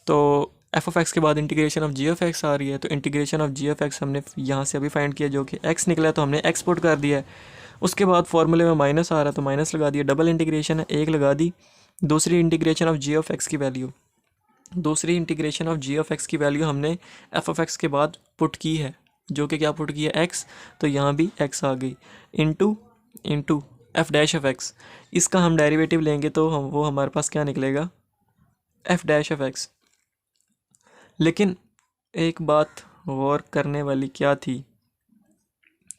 तो एफ ऑफ एक्स के बाद integration of g of x आ रही है, तो integration of g of x हमने यहाँ से अभी फाइंड किया जो कि एक्स निकला है, तो हमने एक्स पुट कर दिया है। उसके बाद फार्मूले में माइनस आ रहा है तो माइनस लगा दिया, डबल इंटीग्रेशन है, एक लगा दी। दूसरी integration of g of x की वैल्यू, दूसरी integration of g of x की वैल्यू हमने एफ ऑफ एक्स के बाद पुट की है, जो कि क्या पुट की है, एक्स, तो यहाँ भी एक्स आ गई, into f dash of x. इसका हम डेरिवेटिव लेंगे तो वो हमारे पास क्या निकलेगा, एफ डैश ऑफ एक्स। लेकिन एक बात गौर करने वाली क्या थी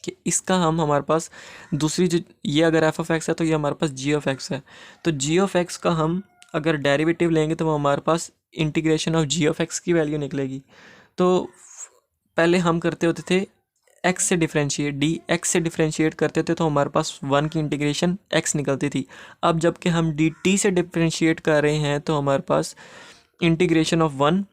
कि इसका हमारे पास दूसरी जो, ये अगर एफ ऑफ एक्स है तो ये हमारे पास जी ऑफ एक्स है, तो जी ऑफ एक्स का हम अगर डेरिवेटिव लेंगे तो वो हमारे पास integration of g of x की वैल्यू निकलेगी। तो पहले हम करते होते थे एक्स से डिफ्रेंशिएट, डी एक्स से डिफ्रेंशिएट करते थे तो हमारे पास 1 की इंटीग्रेशन एक्स निकलती थी। अब जबकि हम डी टी से डिफ्रेंशिएट कर रहे हैं तो हमारे पास इंटीग्रेशन ऑफ 1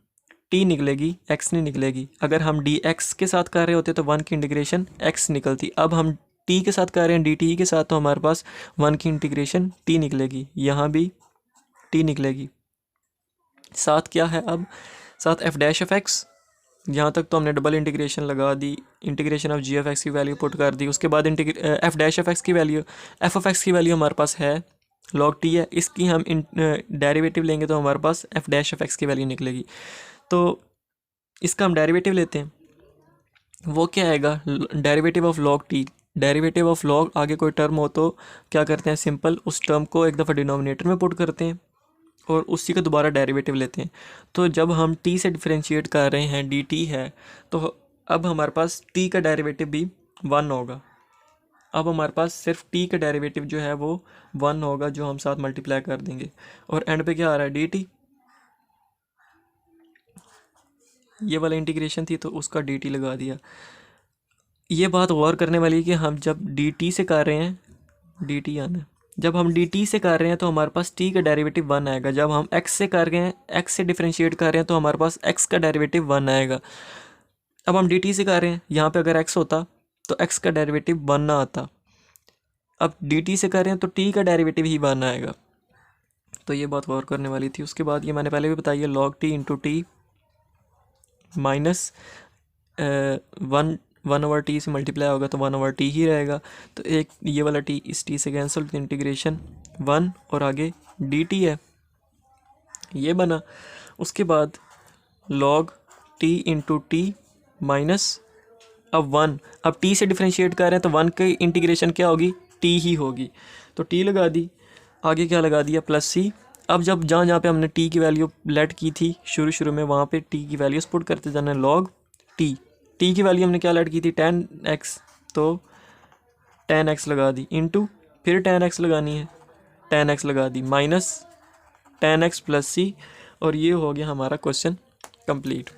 टी निकलेगी, एक्स नहीं निकलेगी। अगर हम डी एक्स के साथ कर रहे होते तो 1 की इंटीग्रेशन एक्स निकलती। अब हम टी के साथ कर रहे हैं, डी टी के साथ, तो हमारे पास 1 की इंटीग्रेशन टी निकलेगी, यहाँ भी टी निकलेगी। साथ क्या है, अब साथ एफ डैश ऑफ एक्स, यहाँ तक तो हमने डबल इंटीग्रेशन लगा दी, integration of g of x की वैल्यू पुट कर दी। उसके बाद एफ डैश ऑफ एक्स की वैल्यू, एफ ऑफ एक्स की वैल्यू हमारे पास है log t है, इसकी हम डेरिवेटिव लेंगे तो हमारे पास एफ डैश ऑफ एक्स की वैल्यू निकलेगी। तो इसका हम डेरिवेटिव लेते हैं, वो क्या आएगा, derivative of log t। Derivative of log, आगे कोई टर्म हो तो क्या करते हैं, सिंपल उस टर्म को एक दफ़ा डिनोमिनेटर में पुट करते हैं, और उसी का दोबारा डेरिवेटिव लेते हैं। तो जब हम t से डिफरेंशिएट कर रहे हैं dt है, तो अब हमारे पास t का डेरिवेटिव भी 1 होगा। अब हमारे पास सिर्फ t का डेरिवेटिव जो है वो 1 होगा, जो हम साथ मल्टीप्लाई कर देंगे। और एंड पे क्या आ रहा है, dt। ये वाला इंटीग्रेशन थी तो उसका dt लगा दिया। ये बात गौर करने वाली है कि हम जब dt से कर रहे हैं, dt आना है, जब हम dt से कर रहे हैं तो हमारे पास t का डेरिवेटिव 1 आएगा। जब हम x से कर रहे हैं, x से डिफरेंशिएट कर रहे हैं, तो हमारे पास x का डेरिवेटिव 1 आएगा। अब हम dt से कर रहे हैं, यहाँ पे अगर x होता तो x का डेरिवेटिव 1 ना आता। अब dt से कर रहे हैं तो t का डेरिवेटिव ही 1 आएगा। तो ये बात गौर करने वाली थी। उसके बाद ये मैंने पहले भी बताई है, log t into T minus 1/t से मल्टीप्लाई होगा तो 1/t ही रहेगा। तो एक ये वाला t इस t से कैंसिल, तो इंटीग्रेशन 1 और आगे dt है, ये बना। उसके बाद log t into T minus अब 1, अब t से डिफरेंशिएट कर रहे हैं तो 1 की इंटीग्रेशन क्या होगी, t ही होगी। तो t लगा दी, आगे क्या लगा दिया, प्लस c। अब जब जहाँ जहाँ पे हमने t की वैल्यू लेट की थी शुरू में, वहाँ पे t की वैल्यूज पुट करते जाना, log t। t की वैल्यू हमने क्या लेट की थी, 10x, तो 10x लगा दी, इंटू फिर 10x लगानी है, 10x लगा दी, माइनस 10x प्लस c। और ये हो गया हमारा क्वेश्चन कंप्लीट।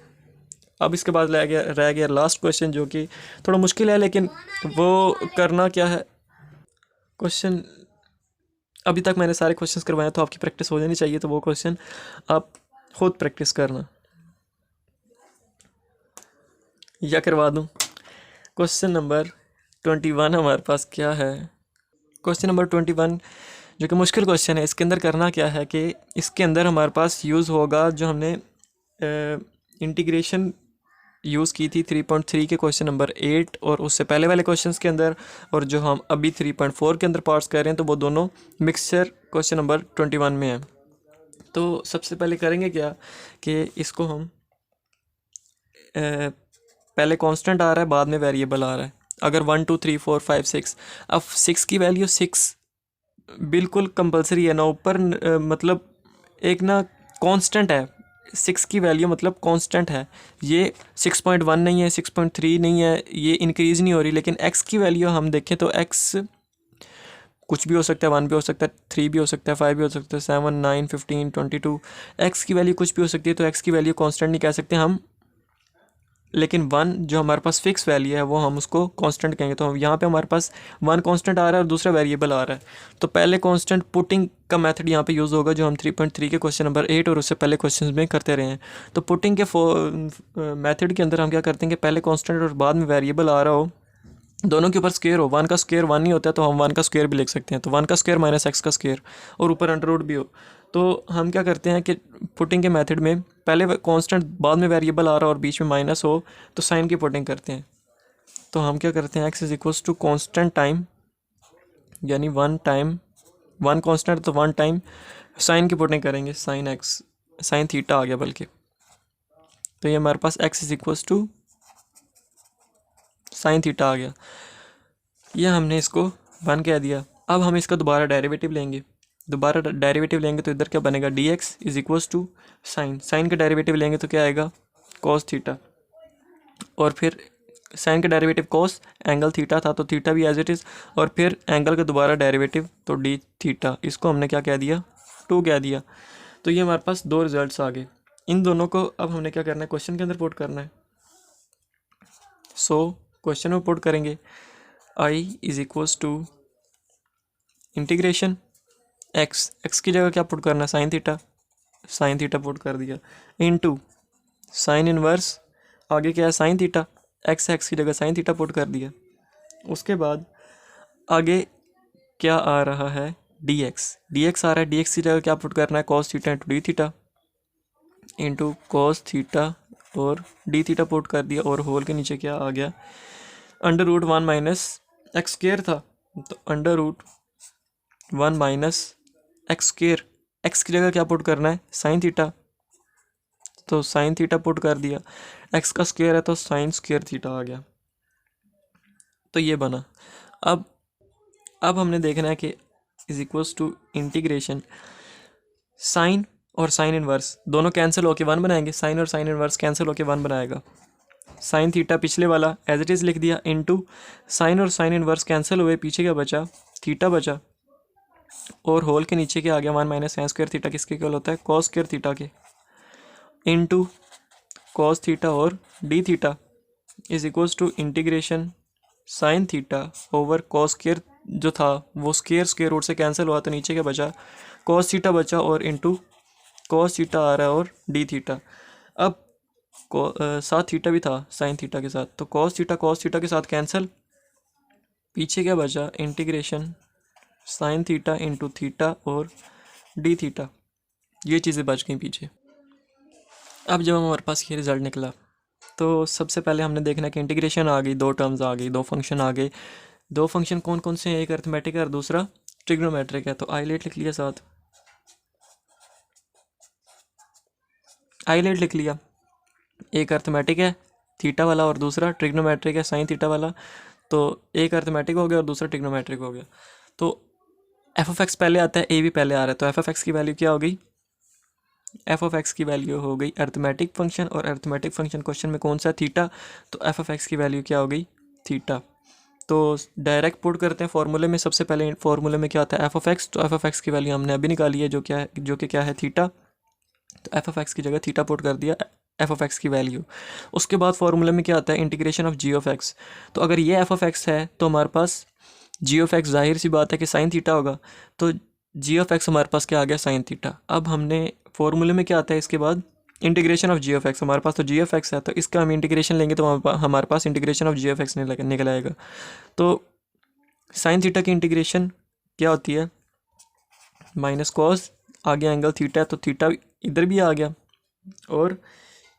अब इसके बाद रह गया लास्ट क्वेश्चन, जो कि थोड़ा मुश्किल है, लेकिन वो करना क्या है, क्वेश्चन अभी तक मैंने सारे क्वेश्चंस करवाए तो आपकी प्रैक्टिस हो जानी चाहिए। तो वो क्वेश्चन आप खुद प्रैक्टिस करना, या करवा दूं। क्वेश्चन नंबर 21 हमारे पास क्या है, क्वेश्चन नंबर 21 जो कि मुश्किल क्वेश्चन है। इसके अंदर करना क्या है कि इसके अंदर हमारे पास यूज़ होगा जो हमने इंटीग्रेशन यूज़ की थी 3.3 के क्वेश्चन नंबर 8 और उससे पहले वाले क्वेश्चंस के अंदर, और जो हम अभी 3.4 के अंदर पार्ट्स कर रहे हैं, तो वो दोनों मिक्सचर क्वेश्चन नंबर 21 में है। तो सबसे पहले करेंगे क्या कि इसको हम पहले कांस्टेंट आ रहा है, बाद में वेरिएबल आ रहा है। अगर 1 2 3 4 5 6, अब 6 की वैल्यू 6 बिल्कुल कंपलसरी है ना, ऊपर मतलब एक ना कांस्टेंट है, 6 की वैल्यू मतलब कांस्टेंट है। ये 6.1 नहीं है, 6.3 नहीं है, ये इंक्रीज़ नहीं हो रही। लेकिन x की वैल्यू हम देखें तो x कुछ भी हो सकता है, 1 भी हो सकता है, 3 भी हो सकता है, 5 भी हो सकता है, 7 9 15 22, x की वैल्यू कुछ भी हो सकती है। तो x की वैल्यू कांस्टेंट नहीं कह सकते हम, लेकिन 1 जो हमारे पास फिक्स वैल्यू है वो हम उसको कांस्टेंट कहेंगे। तो यहाँ पे हमारे पास 1 कांस्टेंट आ रहा है और दूसरा वेरिएबल आ रहा है। तो पहले कांस्टेंट पुटिंग का मेथड यहाँ पे यूज़ होगा, जो हम 3.3 के क्वेश्चन नंबर 8 और उससे पहले क्वेश्चन में करते रहे हैं। तो पुटिंग के मेथड के अंदर हम क्या करते हैं कि पहले कांस्टेंट और बाद में वेरिएबल आ रहा हो, दोनों के ऊपर स्क्वायर हो। 1 का स्क्वायर 1 नहीं होता है, तो हम 1 का स्क्वायर भी लिख सकते हैं। तो 1 का स्क्वायर माइनस x का स्क्वायर, और ऊपर अंडर रूट भी हो। तो हम क्या करते हैं कि पुटिंग के मेथड में पहले कांस्टेंट बाद में वेरिएबल आ रहा हो और बीच में माइनस हो, तो साइन की पुटिंग करते हैं। तो हम क्या करते हैं, x is equals to constant time, यानी 1 टाइम 1 कॉन्स्टेंट, तो 1 टाइम साइन की पुटिंग करेंगे, साइन x, साइन थीटा आ गया बल्कि। तो ये हमारे पास x is equals to sine theta आ गया। ये हमने इसको 1 कह दिया। अब हम इसका दोबारा डेरिवेटिव लेंगे, तो इधर क्या बनेगा, dx is equals to sine का डेरिवेटिव लेंगे तो क्या आएगा, cos थीटा। और फिर साइन का डेरिवेटिव cos, एंगल थीटा था तो थीटा भी एज इट इज़, और फिर एंगल का दोबारा डेरिवेटिव तो d थीटा, इसको हमने क्या कह दिया, 2 कह दिया। तो ये हमारे पास 2 रिजल्ट्स आ गए। इन दोनों को अब हमने क्या करना है, क्वेश्चन के अंदर पुट करना है। सो क्वेश्चन में पुट करेंगे, i is equals to integration x की जगह क्या पुट करना है, साइन थीटा पुट कर दिया, इनटू साइन इनवर्स, आगे क्या है साइन थीटा, x की जगह साइन थीटा पुट कर दिया। उसके बाद आगे क्या आ रहा है, dx आ रहा है, dx की जगह क्या पुट करना है, cos theta into d theta, into cos theta और डी थीटा पुट कर दिया। और होल के नीचे क्या आ गया, under root 1 minus x square था, तो under root 1 minus x square, x की जगह क्या पुट करना है, साइन थीटा, तो साइन थीटा पुट कर दिया। एक्स का स्क्वायर है तो साइन स्क्वायर थीटा आ गया। तो ये बना। अब हमने देखना है कि is equals to integration sine और साइन इनवर्स दोनों कैंसिल होके 1 बनाएंगे, साइन और साइन इनवर्स कैंसिल होके 1 बनाएगा। साइन थीटा पिछले वाला एज इट इज़ लिख दिया, इनटू साइन और साइन इनवर्स कैंसिल हुए, पीछे क्या बचा, थीटा बचा, और होल के नीचे क्या आ गया, 1 माइनस साइन स्क्वायर थीटा किसके इक्वल होता है, कॉस स्क्वायर थीटा के, इनटू कॉस थीटा और d theta is equals to integration sine theta over cos square, जो था वो स्क्वायर रूट से कैंसिल हुआ, तो नीचे क्या बचा, कॉस थीटा बचा, और इनटू कॉस थीटा आ रहा है और डी थीटा। अब साथ थीटा भी था साइन थीटा के साथ, तो कॉस थीटा के साथ कैंसिल, पीछे क्या बचा, integration sine theta into theta और डी थीटा, ये चीज़ें बच गई पीछे। अब जब हमारे पास ये रिज़ल्ट निकला तो सबसे पहले हमने देखना कि इंटीग्रेशन आ गई, दो टर्म्स आ गई, दो फंक्शन आ गए। दो फंक्शन कौन कौन से हैं, एक अर्थमेटिक है और दूसरा ट्रिग्नोमेट्रिक है, तो आइलेट लिख लिया, साथ आइलेट लिख लिया। एक अर्थमेटिक है थीटा वाला और दूसरा ट्रिग्नोमेट्रिक है साइन थीटा वाला, तो एक अर्थमेटिक हो गया और दूसरा ट्रिग्नोमेट्रिक हो गया। तो एफ ऑफ एक्स पहले आता है, ए भी पहले आ रहा है, तो एफ ऑफ एक्स की वैल्यू क्या हो गई, एफ ऑफ एक्स की वैल्यू हो गई अर्थमेटिक फंक्शन, और अर्थमेटिक फंक्शन क्वेश्चन में कौन सा, थीटा, तो एफ ऑफ एक्स की वैल्यू क्या हो गई, थीटा। तो डायरेक्ट पुट करते हैं फॉर्मूले में, सबसे पहले फॉर्मूले में क्या आता है, एफ ऑफ एक्स, तो एफ ऑफ एक्स की वैल्यू हमने अभी निकाली है, जो कि क्या है, थीटा, तो एफ ऑफ एक्स की जगह थीटा पुट कर दिया, एफ ऑफ एक्स की वैल्यू। उसके बाद फॉर्मूले में क्या आता है, integration of g of x, तो अगर ये एफ ऑफ एक्स है तो हमारे पास जी ऑफ एक्स, जाहिर सी बात है कि साइन थीटा होगा, तो जी ऑफ एक्स हमारे पास क्या आ गया, साइन थीटा। अब हमने फॉर्मूले में क्या आता है इसके बाद, integration of g of x, हमारे पास तो जी ऑफ एक्स है, तो इसका हम इंटीग्रेशन लेंगे तो हमारे पास integration of g of x निकल आएगा। तो साइन थीटा की इंटीग्रेशन क्या होती है, माइनस कॉस, आ गया एंगल थीटा है तो थीटा इधर भी आ गया, और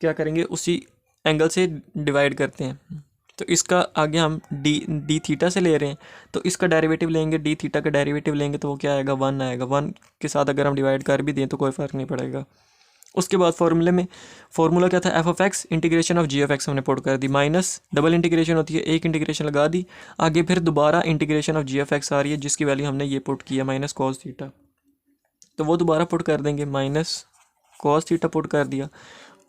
क्या करेंगे, उसी एंगल से डिवाइड करते हैं, तो इसका आगे हम डी थीटा से ले रहे हैं, तो इसका डेरिवेटिव लेंगे, डी थीटा का डेरिवेटिव लेंगे तो वो क्या आएगा, 1 आएगा, 1 के साथ अगर हम डिवाइड कर भी दें तो कोई फ़र्क नहीं पड़ेगा। उसके बाद फॉर्मूले में, फॉर्मूला क्या था, f of x integration of g of x हमने पुट कर दी, माइनस डबल इंटीग्रेशन होती है, एक इंटीग्रेशन लगा दी, आगे फिर दोबारा integration of g of x आ रही है जिसकी वैल्यू हमने ये पुट किया, माइनस कॉस थीटा, तो वो दोबारा पुट कर देंगे, माइनस कॉस थीटा पुट कर दिया,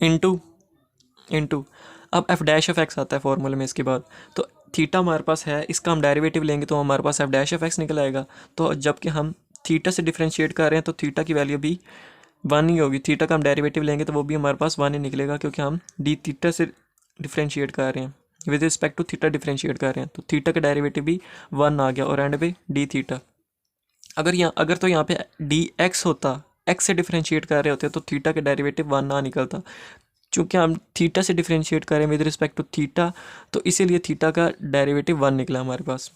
इंटू अब एफ डैश ऑफ एक्स आता है फॉर्मूले में इसके बाद, तो थीटा हमारे पास है, इसका हम डेरिवेटिव लेंगे तो हमारे पास एफ डैश ऑफ एक्स निकल आएगा। तो जबकि हम थीटा से डिफ्रेंशिएट कर रहे हैं तो थीटा की वैल्यू भी 1 ही होगी, थीटा का हम डेरिवेटिव लेंगे तो वो भी हमारे पास 1 ही निकलेगा, क्योंकि हम डी थीटा से डिफ्रेंशिएट कर रहे हैं, with respect to theta differentiate कर रहे हैं, तो थीटा का डेरिवेटिव भी 1 आ गया, और एंड पे डी थीटा। अगर तो यहाँ पे डी एक्स होता, एक्स से डिफ्रेंशिएट कर रहे होते तो थीटा का डेरिवेटिव 1 ना निकलता, चूँकि हम थीटा से डिफ्रेंशिएट करें विद रिस्पेक्ट टू थीटा, तो इसीलिए थीटा का डेरिवेटिव 1 निकला हमारे पास,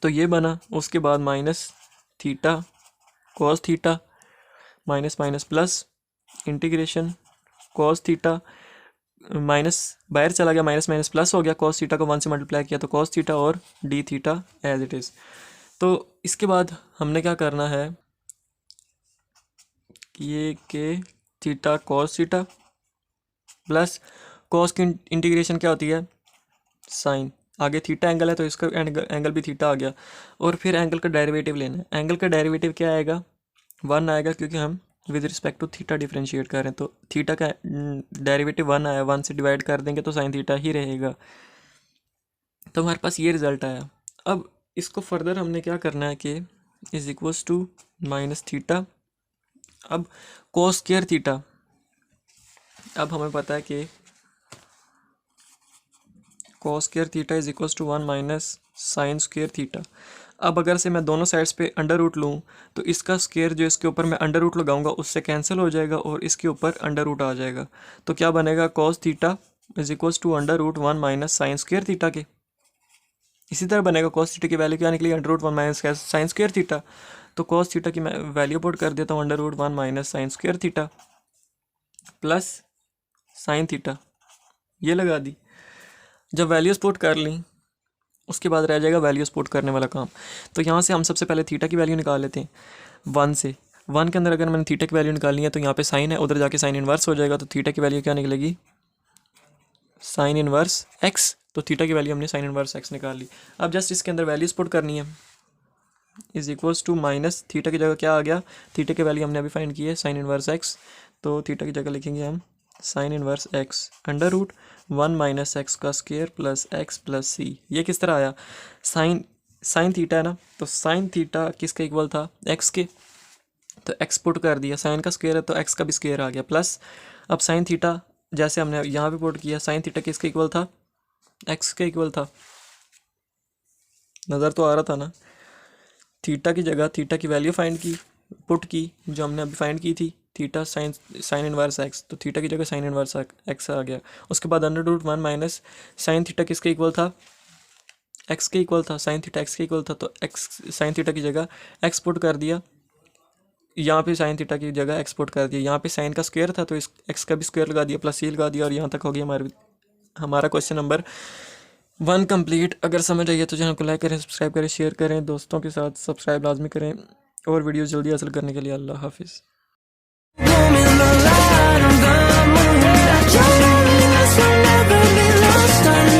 तो ये बना। उसके बाद minus theta cos theta, minus minus plus, integration cos theta, minus बाहर चला गया, माइनस माइनस प्लस हो गया, कॉस थीटा को 1 से मल्टीप्लाई किया तो कॉस थीटा और d theta as it is. तो इसके बाद हमने क्या करना है, ये के theta cos theta plus cos की इंटीग्रेशन क्या होती है, साइन, आगे थीटा एंगल है तो इसका एंगल भी थीटा आ गया, और फिर एंगल का डेरिवेटिव लेना है, एंगल का डेरिवेटिव क्या आएगा, 1 आएगा, क्योंकि हम with respect to theta differentiate कर रहे हैं, तो थीटा का डेरिवेटिव 1 आया, 1 से डिवाइड कर देंगे तो साइन थीटा ही रहेगा, तो हमारे पास ये रिज़ल्ट आया। अब इसको फर्दर हमने क्या करना है कि is equals to minus theta, अब कोस स्क्वायर थीटा, अब हमें पता है कि cos square theta is equals to 1 minus sine square theta. अब अगर से मैं दोनों साइड्स पे अंडर रूट लूँ तो इसका स्क्वायर जो इसके ऊपर मैं अंडर रूट लगाऊंगा उससे कैंसिल हो जाएगा और इसके ऊपर अंडर रूट आ जाएगा, तो क्या बनेगा, cos theta is equals to under root 1 minus sine square theta के। इसी तरह बनेगा, कॉस थीटा की वैल्यू क्या निकली, under root 1 minus sine square theta, तो कॉस थीटा की मैं वैल्यू पुट कर देता हूँ under root 1 minus sine square theta plus sine theta, ये लगा दी। जब वैल्यूज़ पुट कर ली उसके बाद रह जाएगा वैल्यूज़ पुट करने वाला काम, तो यहाँ से हम सबसे पहले थीटा की वैल्यू निकाल लेते हैं 1 से, 1 के अंदर अगर मैंने थीटा की वैल्यू निकालनी है तो यहाँ पे साइन है, उधर जाके साइन इन्वर्स हो जाएगा, तो थीटा की वैल्यू क्या निकलेगी, साइन इन्वर्स एक्स, तो थीटा की वैल्यू हमने साइन इन्वर्स एक्स निकाल ली। अब जस्ट इसके अंदर वैल्यूज़ पुट करनी है, is equals to minus theta की जगह क्या आ गया, थीटा की वैल्यू हमने अभी फाइंड की है साइन इनवर्स एक्स, तो थीटा की जगह लिखेंगे हम sine inverse x under root 1 minus x का square plus x plus c. ये किस तरह आया, साइन थीटा है ना, तो साइन थीटा किसके इक्वल था, एक्स के, तो एक्स पुट कर दिया, साइन का स्क्वायर है तो एक्स का भी स्क्वायर आ गया, प्लस अब साइन थीटा जैसे हमने यहाँ पे पुट किया, साइन थीटा किसके इक्वल था, एक्स के इक्वल था, नज़र तो आ रहा था ना। थीटा की जगह थीटा की वैल्यू फाइंड की, पुट की, जो हमने अभी फाइंड की थी, थीटा साइन इनवर्स एक्स, तो थीटा की जगह साइन इनवर्स एक्स आ गया। उसके बाद under root 1 minus sine theta किसके इक्वल था, एक्स के इक्वल था, साइन थीटा एक्स के इक्वल था, तो एक्स साइन थीटा की जगह एक्स पुट कर दिया, यहाँ पे साइन थीटा की जगह एक्स पुट कर दिया, यहाँ पे साइन का स्क्वायर था तो इस एक्स का भी स्क्वायर लगा दिया, प्लस सी लगा दिया, और यहाँ तक हो गया हमारा क्वेश्चन नंबर 1 कंप्लीट। अगर समझ आई है तो चैनल को लाइक करें, सब्सक्राइब करें, शेयर करें, दोस्तों के साथ सब्सक्राइब लाजमी करें, और वीडियो जल्दी हासिल करने के लिए अल्लाह हाफिज़। Never be lost.